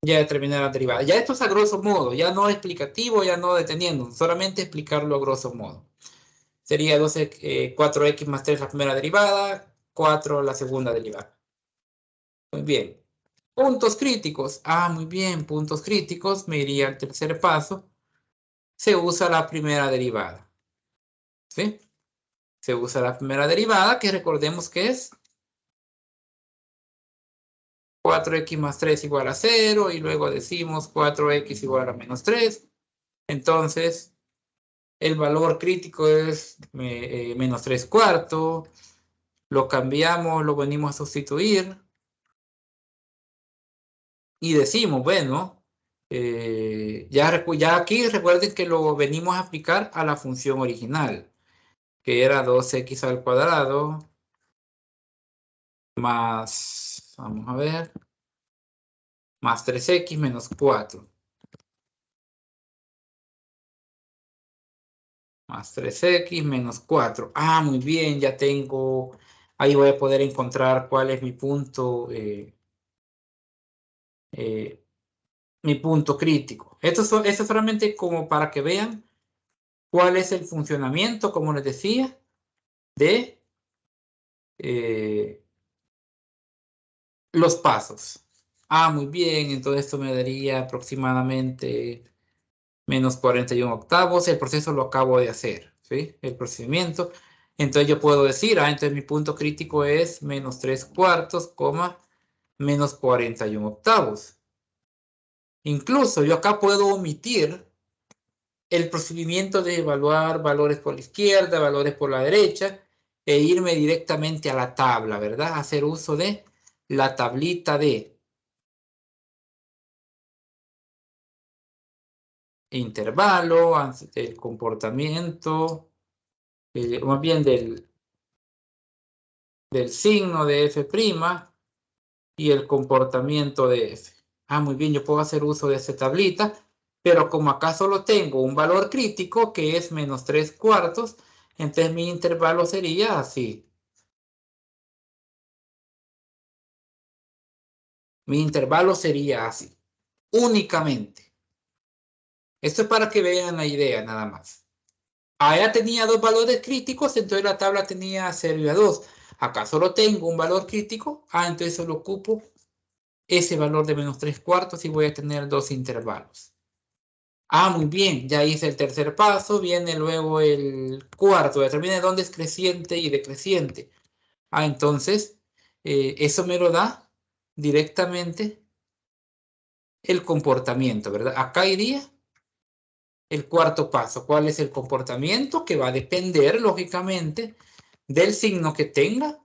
Ya determiné las derivadas. Ya esto es a grosso modo, ya no explicativo, ya no deteniendo, solamente explicarlo a grosso modo. Sería 4x más 3 la primera derivada, 4 la segunda derivada. Muy bien. Puntos críticos. Ah, muy bien, puntos críticos. Me iría al tercer paso. Se usa la primera derivada. ¿Sí? Se usa la primera derivada, que recordemos que es 4x más 3 igual a 0, y luego decimos 4x igual a menos 3. Entonces, el valor crítico es menos 3 cuartos. Lo cambiamos, lo venimos a sustituir. Y decimos, bueno, ya aquí recuerden que lo venimos a aplicar a la función original, que era 2x al cuadrado más, vamos a ver, más 3x menos 4. Más 3x menos 4. Ah, muy bien, ya tengo, ahí voy a poder encontrar cuál es mi punto crítico. Esto es solamente como para que vean cuál es el funcionamiento, como les decía, de los pasos. Ah, muy bien, entonces esto me daría aproximadamente menos 41 octavos. El proceso lo acabo de hacer, ¿sí? El procedimiento. Entonces yo puedo decir, entonces mi punto crítico es menos 3 cuartos, menos 41 octavos. Incluso yo acá puedo omitir el procedimiento de evaluar valores por la izquierda, valores por la derecha, e irme directamente a la tabla, ¿verdad? Hacer uso de la tablita de intervalo, el comportamiento, más bien del signo de f' y el comportamiento de f. Ah, muy bien, yo puedo hacer uso de esa tablita, pero como acá solo tengo un valor crítico que es menos 3 cuartos, entonces mi intervalo sería así. Mi intervalo sería así, únicamente. Esto es para que vean la idea nada más. Allá tenía dos valores críticos, entonces la tabla tenía 0 y a 2. Acá solo tengo un valor crítico, entonces solo ocupo ese valor de menos 3 cuartos y voy a tener dos intervalos. Muy bien, ya hice el tercer paso, viene luego el cuarto, determine dónde es creciente y decreciente. Entonces, eso me lo da directamente el comportamiento, ¿verdad? Acá iría el cuarto paso. ¿Cuál es el comportamiento? Que va a depender, lógicamente, del signo que tenga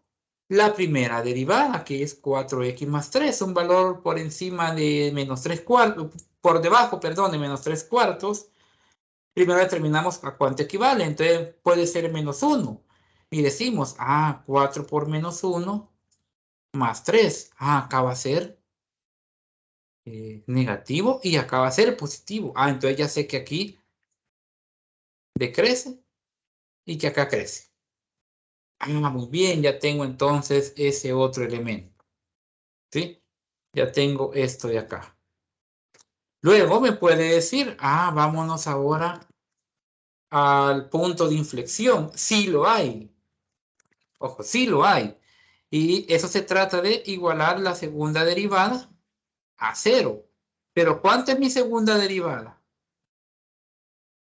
la primera derivada, que es 4x más 3, un valor por encima de menos 3 cuartos, por debajo, perdón, de menos 3 cuartos. Primero determinamos a cuánto equivale, entonces puede ser menos 1. Y decimos, 4 por menos 1 más 3. Acá va a ser negativo y acá va a ser positivo. Entonces ya sé que aquí decrece y que acá crece. Muy bien, ya tengo entonces ese otro elemento. ¿Sí? Ya tengo esto de acá. Luego me puede decir, vámonos ahora al punto de inflexión. Sí lo hay. Ojo, sí lo hay. Y eso se trata de igualar la segunda derivada a 0. Pero ¿cuánto es mi segunda derivada?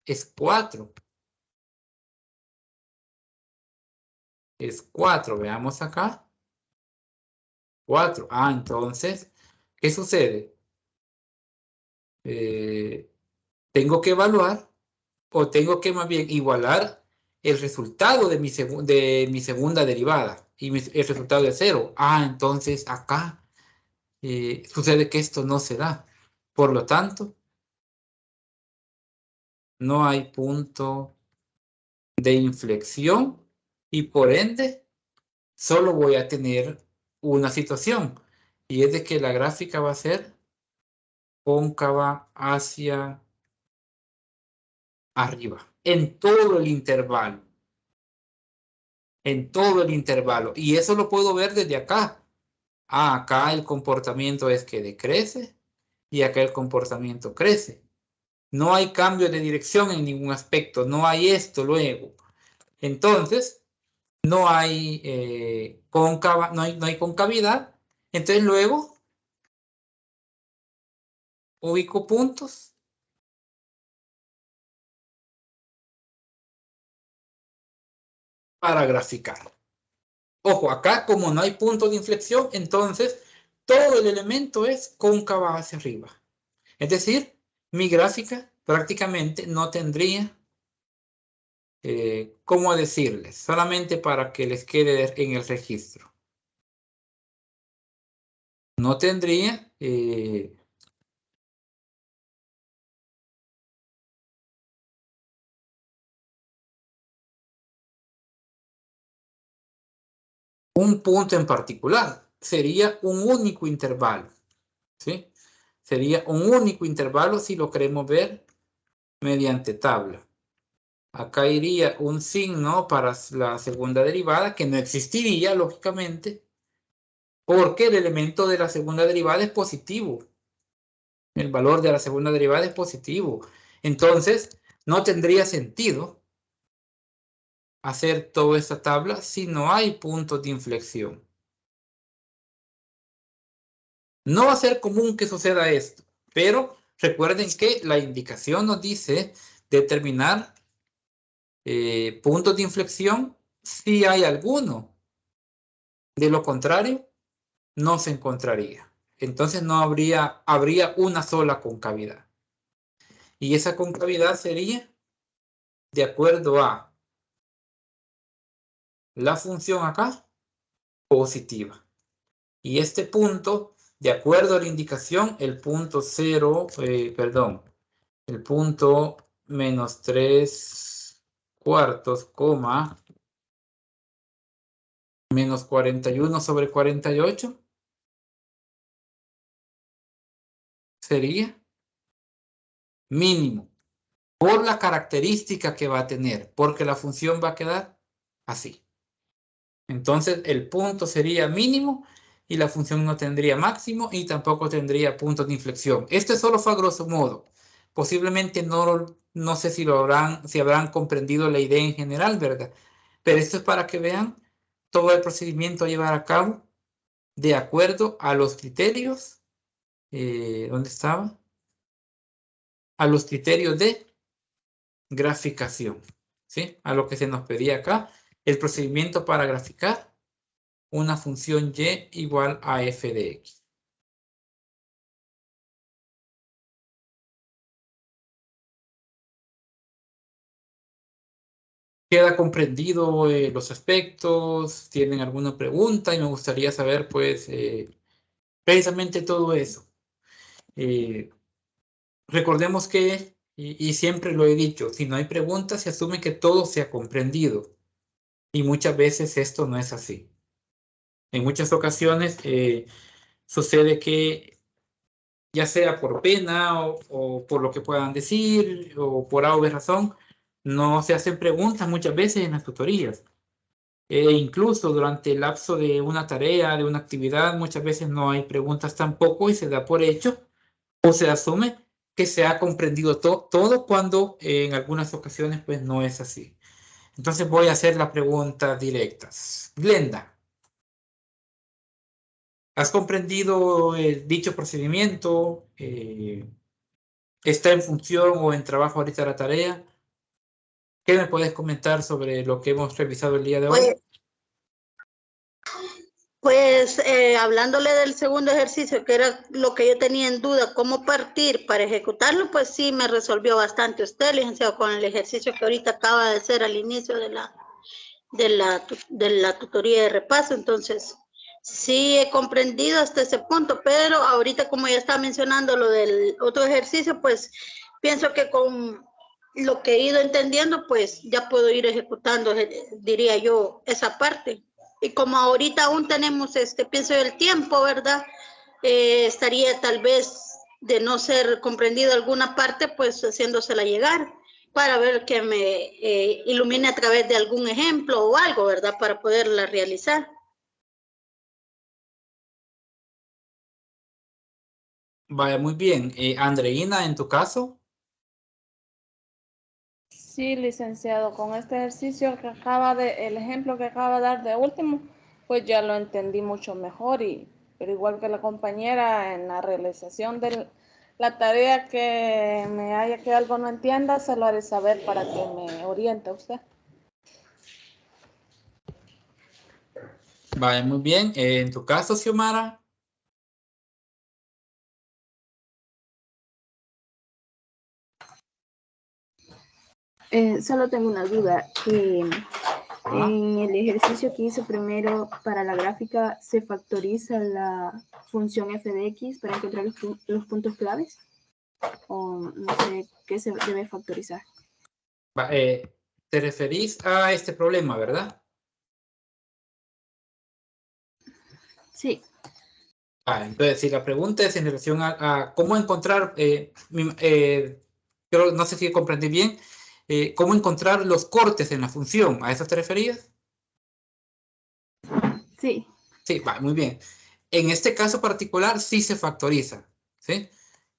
Es 4. Es 4. Veamos acá. 4. Entonces, ¿qué sucede? Tengo que evaluar, o tengo que más bien igualar el resultado de mi segunda derivada y el resultado de 0. Entonces acá sucede que esto no se da. Por lo tanto, no hay punto de inflexión y por ende solo voy a tener una situación y es de que la gráfica va a ser cóncava hacia arriba en todo el intervalo. En todo el intervalo. Y eso lo puedo ver desde acá. Acá el comportamiento es que decrece y acá el comportamiento crece. No hay cambio de dirección en ningún aspecto. No hay esto luego. Entonces, no hay no hay concavidad. Entonces luego ubico puntos para graficar. Ojo, acá como no hay punto de inflexión, entonces todo el elemento es cóncava hacia arriba. Es decir, mi gráfica prácticamente no tendría, ¿cómo decirles? Solamente para que les quede en el registro. No tendría un punto en particular. Sería un único intervalo. ¿Sí? Sería un único intervalo si lo queremos ver mediante tabla. Acá iría un signo para la segunda derivada que no existiría, lógicamente, porque el elemento de la segunda derivada es positivo. El valor de la segunda derivada es positivo. Entonces, no tendría sentido hacer toda esta tabla si no hay puntos de inflexión. No va a ser común que suceda esto, pero recuerden que la indicación nos dice determinar puntos de inflexión si hay alguno. De lo contrario, no se encontraría. Entonces no habría una sola concavidad. Y esa concavidad sería de acuerdo a la función acá positiva. Y este punto, de acuerdo a la indicación, el punto 0, el punto menos 3 cuartos, coma, menos 41 sobre 48, sería mínimo. Por la característica que va a tener, porque la función va a quedar así. Entonces el punto sería mínimo y la función no tendría máximo y tampoco tendría puntos de inflexión. Esto solo fue a grosso modo. Posiblemente no sé si habrán comprendido la idea en general, ¿verdad? Pero esto es para que vean todo el procedimiento a llevar a cabo de acuerdo a los criterios. ¿Dónde estaba? A los criterios de graficación, ¿sí? A lo que se nos pedía acá, el procedimiento para graficar una función y igual a f de x. ¿Queda comprendido los aspectos? ¿Tienen alguna pregunta? Y me gustaría saber, pues, precisamente todo eso. Recordemos que, y siempre lo he dicho, si no hay preguntas, se asume que todo se ha comprendido. Y muchas veces esto no es así. En muchas ocasiones sucede que ya sea por pena o por lo que puedan decir o por A o B razón, no se hacen preguntas muchas veces en las tutorías. Incluso durante el lapso de una tarea, de una actividad, muchas veces no hay preguntas tampoco y se da por hecho o se asume que se ha comprendido todo cuando en algunas ocasiones pues no es así. Entonces voy a hacer las preguntas directas. Glenda, ¿has comprendido dicho procedimiento? ¿Está en función o en trabajo ahorita la tarea? ¿Qué me puedes comentar sobre lo que hemos revisado el día de hoy? Pues hablándole del segundo ejercicio, que era lo que yo tenía en duda, cómo partir para ejecutarlo, pues sí me resolvió bastante usted, licenciado, con el ejercicio que ahorita acaba de hacer al inicio de la tutoría de repaso. Entonces, sí he comprendido hasta ese punto, pero ahorita como ya estaba mencionando lo del otro ejercicio, pues pienso que con lo que he ido entendiendo, pues ya puedo ir ejecutando, diría yo, esa parte. Y como ahorita aún tenemos, pienso el tiempo, ¿verdad? Estaría tal vez de no ser comprendido alguna parte, pues haciéndosela llegar para ver que me ilumine a través de algún ejemplo o algo, ¿verdad? Para poderla realizar. Vaya, muy bien. Andreina, en tu caso. Sí, licenciado, con este ejercicio que el ejemplo que acaba de dar de último, pues ya lo entendí mucho mejor pero igual que la compañera en la realización de la tarea que me haya que algo no entienda, se lo haré saber para que me oriente usted. Vaya, muy bien. En tu caso, Xiomara. Solo tengo una duda. Ajá. En el ejercicio que hice primero para la gráfica, ¿se factoriza la función f de x para encontrar los puntos claves? O no sé qué se debe factorizar. ¿Te referís a este problema, verdad? Sí. Entonces, si la pregunta es en relación a cómo encontrar, no sé si comprendí bien, cómo encontrar los cortes en la función, ¿a eso te referías? Sí. Sí, muy bien. En este caso particular sí se factoriza, ¿sí?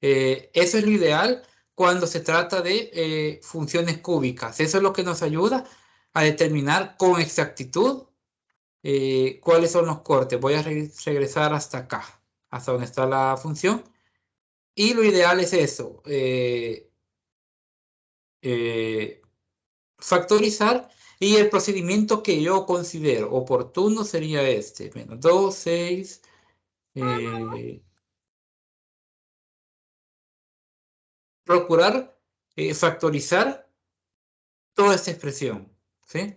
Eso es lo ideal cuando se trata de funciones cúbicas. Eso es lo que nos ayuda a determinar con exactitud cuáles son los cortes. Voy a regresar hasta acá, hasta donde está la función. Y lo ideal es eso, factorizar. Y el procedimiento que yo considero oportuno sería este. Menos 2, 6. Procurar factorizar toda esta expresión, ¿sí?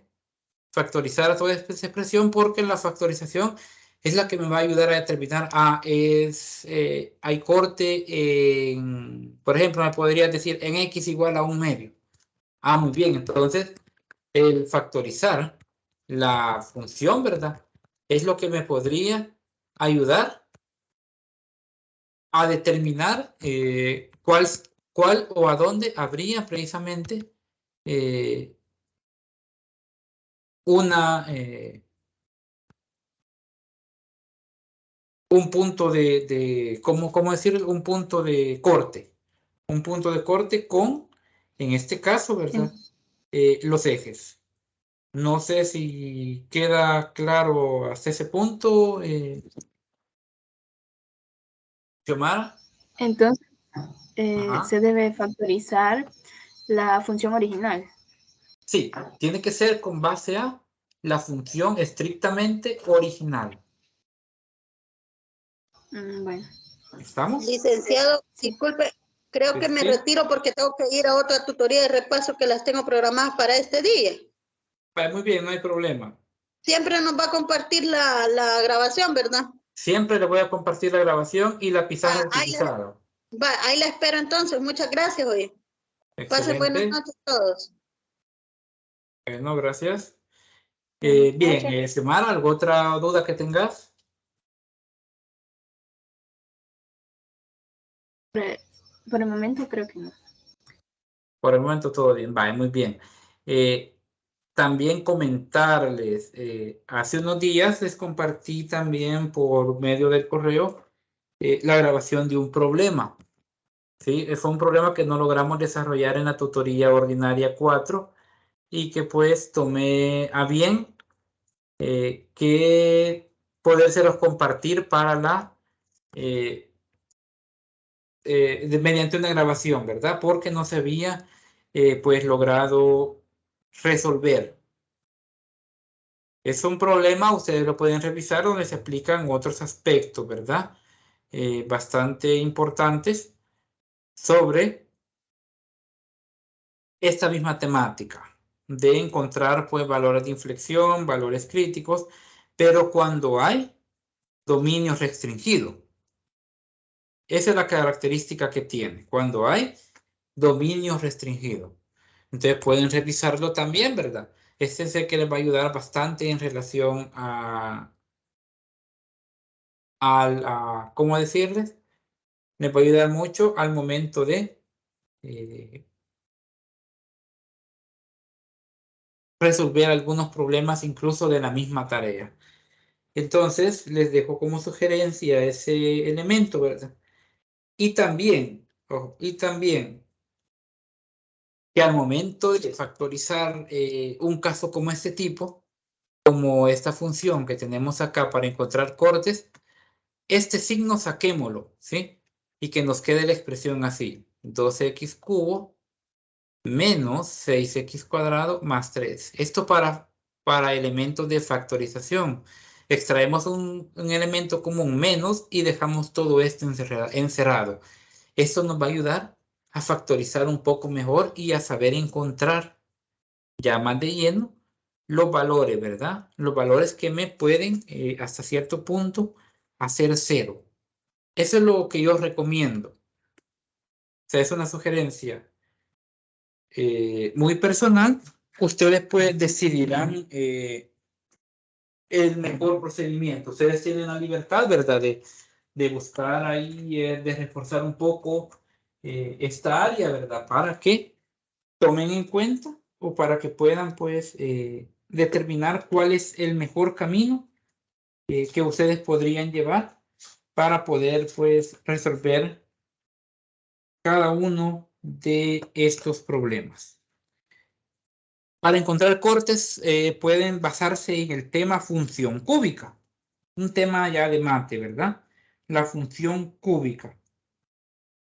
Factorizar toda esta expresión porque la factorización es la que me va a ayudar a determinar, hay corte en, por ejemplo, me podrías decir en x igual a 1/2. Muy bien, entonces el factorizar la función, ¿verdad? Es lo que me podría ayudar a determinar cuál o a dónde habría precisamente eh, un punto ¿cómo decir? Un punto de corte. Un punto de corte con, en este caso, ¿verdad? Los ejes. No sé si queda claro hasta ese punto, Xiomara. Entonces, Ajá. se debe factorizar la función original. Sí, tiene que ser con base a la función estrictamente original. Bueno. ¿Estamos? Licenciado, Sí. disculpe, creo que me Sí. retiro porque tengo que ir a otra tutoría de repaso que las tengo programadas para este día. Muy bien, no hay problema. Siempre nos va a compartir la grabación, ¿verdad? Siempre le voy a compartir la grabación y la pizarra Ahí utilizada. ahí la espero entonces. Muchas gracias, hoy. Pasen buenas Excelente. noches a todos. Bueno, gracias. Buenas Bien, noches. Xiomara, ¿alguna otra duda que tengas? Por el momento creo que no. Por el momento todo bien. Muy bien. También comentarles, hace unos días les compartí también por medio del correo la grabación de un problema. ¿Sí? Fue un problema que no logramos desarrollar en la tutoría ordinaria 4 y que pues tomé a bien que podérselos compartir para mediante una grabación, ¿verdad? Porque no se había pues logrado resolver. Es un problema, ustedes lo pueden revisar donde se explican otros aspectos, ¿verdad? Bastante importantes sobre esta misma temática de encontrar pues valores de inflexión, valores críticos, pero cuando hay dominio restringido. Esa es la característica que tiene, cuando hay dominio restringido. Entonces pueden revisarlo también, ¿verdad? Este es el que les va a ayudar bastante en relación ¿cómo decirles? Les va a ayudar mucho al momento de resolver algunos problemas incluso de la misma tarea. Entonces, les dejo como sugerencia ese elemento, ¿verdad? Y también, que al momento de factorizar un caso como este tipo, como esta función que tenemos acá para encontrar cortes, este signo saquémoslo, ¿sí? Y que nos quede la expresión así, 2x cubo menos 6x cuadrado más 3. Esto para elementos de factorización. Extraemos un elemento común menos y dejamos todo esto encerrado. Esto nos va a ayudar a factorizar un poco mejor y a saber encontrar ya más de lleno los valores, ¿verdad? Los valores que me pueden hasta cierto punto hacer cero. Eso es lo que yo recomiendo. O sea, es una sugerencia muy personal. Ustedes pues decidirán el mejor procedimiento. Ustedes tienen la libertad, ¿verdad? De buscar ahí, de reforzar un poco esta área, ¿verdad? Para que tomen en cuenta o para que puedan pues determinar cuál es el mejor camino que ustedes podrían llevar para poder pues resolver cada uno de estos problemas. Para encontrar cortes pueden basarse en el tema función cúbica, un tema ya de mate, ¿verdad? La función cúbica.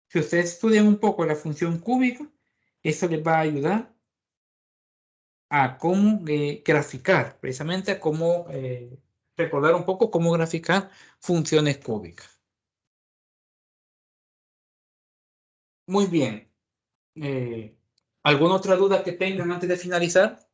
Si ustedes estudian un poco la función cúbica, eso les va a ayudar a cómo graficar, precisamente a cómo recordar un poco cómo graficar funciones cúbicas. Muy bien. ¿Alguna otra duda que tengan antes de finalizar?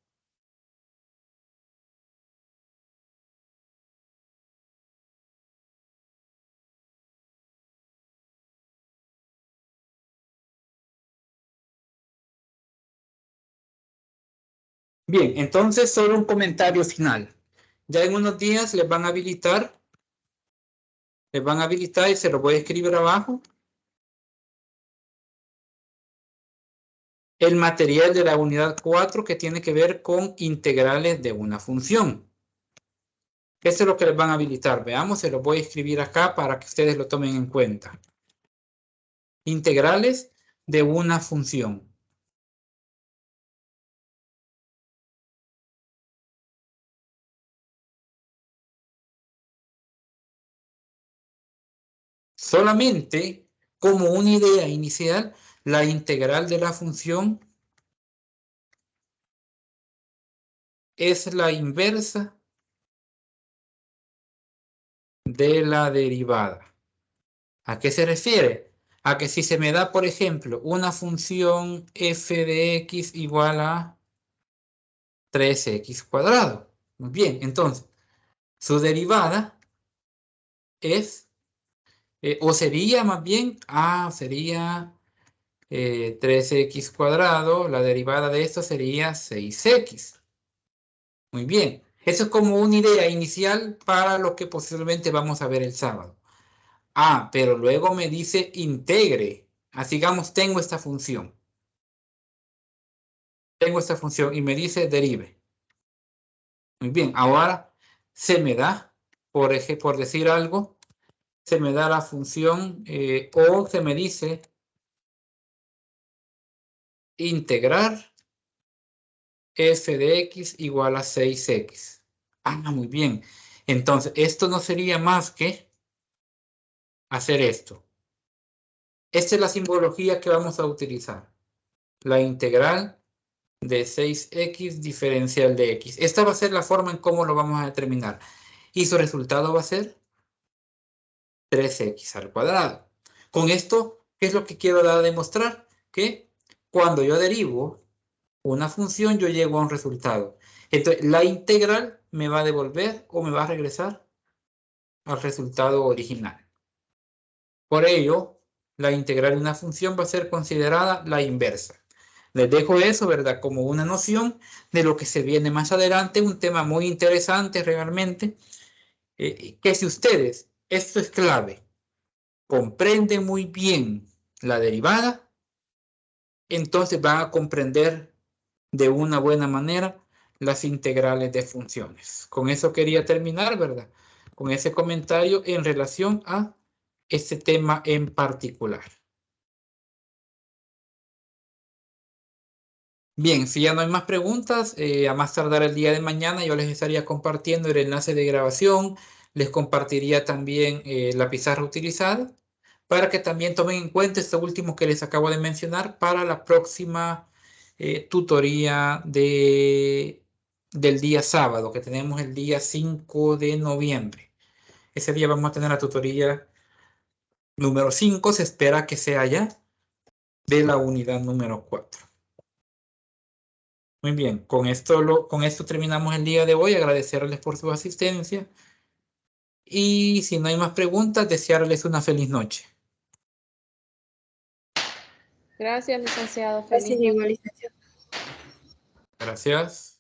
Bien, entonces solo un comentario final. Ya en unos días les van a habilitar y se lo voy a escribir abajo. El material de la unidad 4 que tiene que ver con integrales de una función. Esto es lo que les van a habilitar. Veamos, se lo voy a escribir acá para que ustedes lo tomen en cuenta. Integrales de una función. Solamente como una idea inicial, la integral de la función es la inversa de la derivada. ¿A qué se refiere? A que si se me da, por ejemplo, una función f de x igual a 3x cuadrado. Muy bien, entonces, su derivada es, o sería más bien, sería 3x cuadrado, la derivada de esto sería 6x. Muy bien, eso es como una idea inicial para lo que posiblemente vamos a ver el sábado. Pero luego me dice integre. Así digamos, tengo esta función. Y me dice derive. Muy bien, ahora se me da, por decir algo, se me da la función o se me dice integrar f de x igual a 6x. Muy bien. Entonces, esto no sería más que hacer esto. Esta es la simbología que vamos a utilizar. La integral de 6x diferencial de x. Esta va a ser la forma en cómo lo vamos a determinar. Y su resultado va a ser 3x al cuadrado. Con esto, ¿qué es lo que quiero dar a demostrar? Que cuando yo derivo una función, yo llego a un resultado. Entonces, la integral me va a devolver o me va a regresar al resultado original. Por ello, la integral de una función va a ser considerada la inversa. Les dejo eso, ¿verdad? Como una noción de lo que se viene más adelante, un tema muy interesante realmente, que si ustedes, esto es clave, comprenden muy bien la derivada, entonces van a comprender de una buena manera las integrales de funciones. Con eso quería terminar, ¿verdad? Con ese comentario en relación a este tema en particular. Bien, si ya no hay más preguntas, a más tardar el día de mañana yo les estaría compartiendo el enlace de grabación, les compartiría también la pizarra utilizada para que también tomen en cuenta esto último que les acabo de mencionar para la próxima tutoría del día sábado, que tenemos el día 5 de noviembre. Ese día vamos a tener la tutoría número 5, se espera que sea ya de la unidad número 4. Muy bien, con esto terminamos el día de hoy. Agradecerles por su asistencia. Y si no hay más preguntas, desearles una feliz noche. Gracias, licenciado. Gracias, Feliz noche. igual, licenciado. Gracias.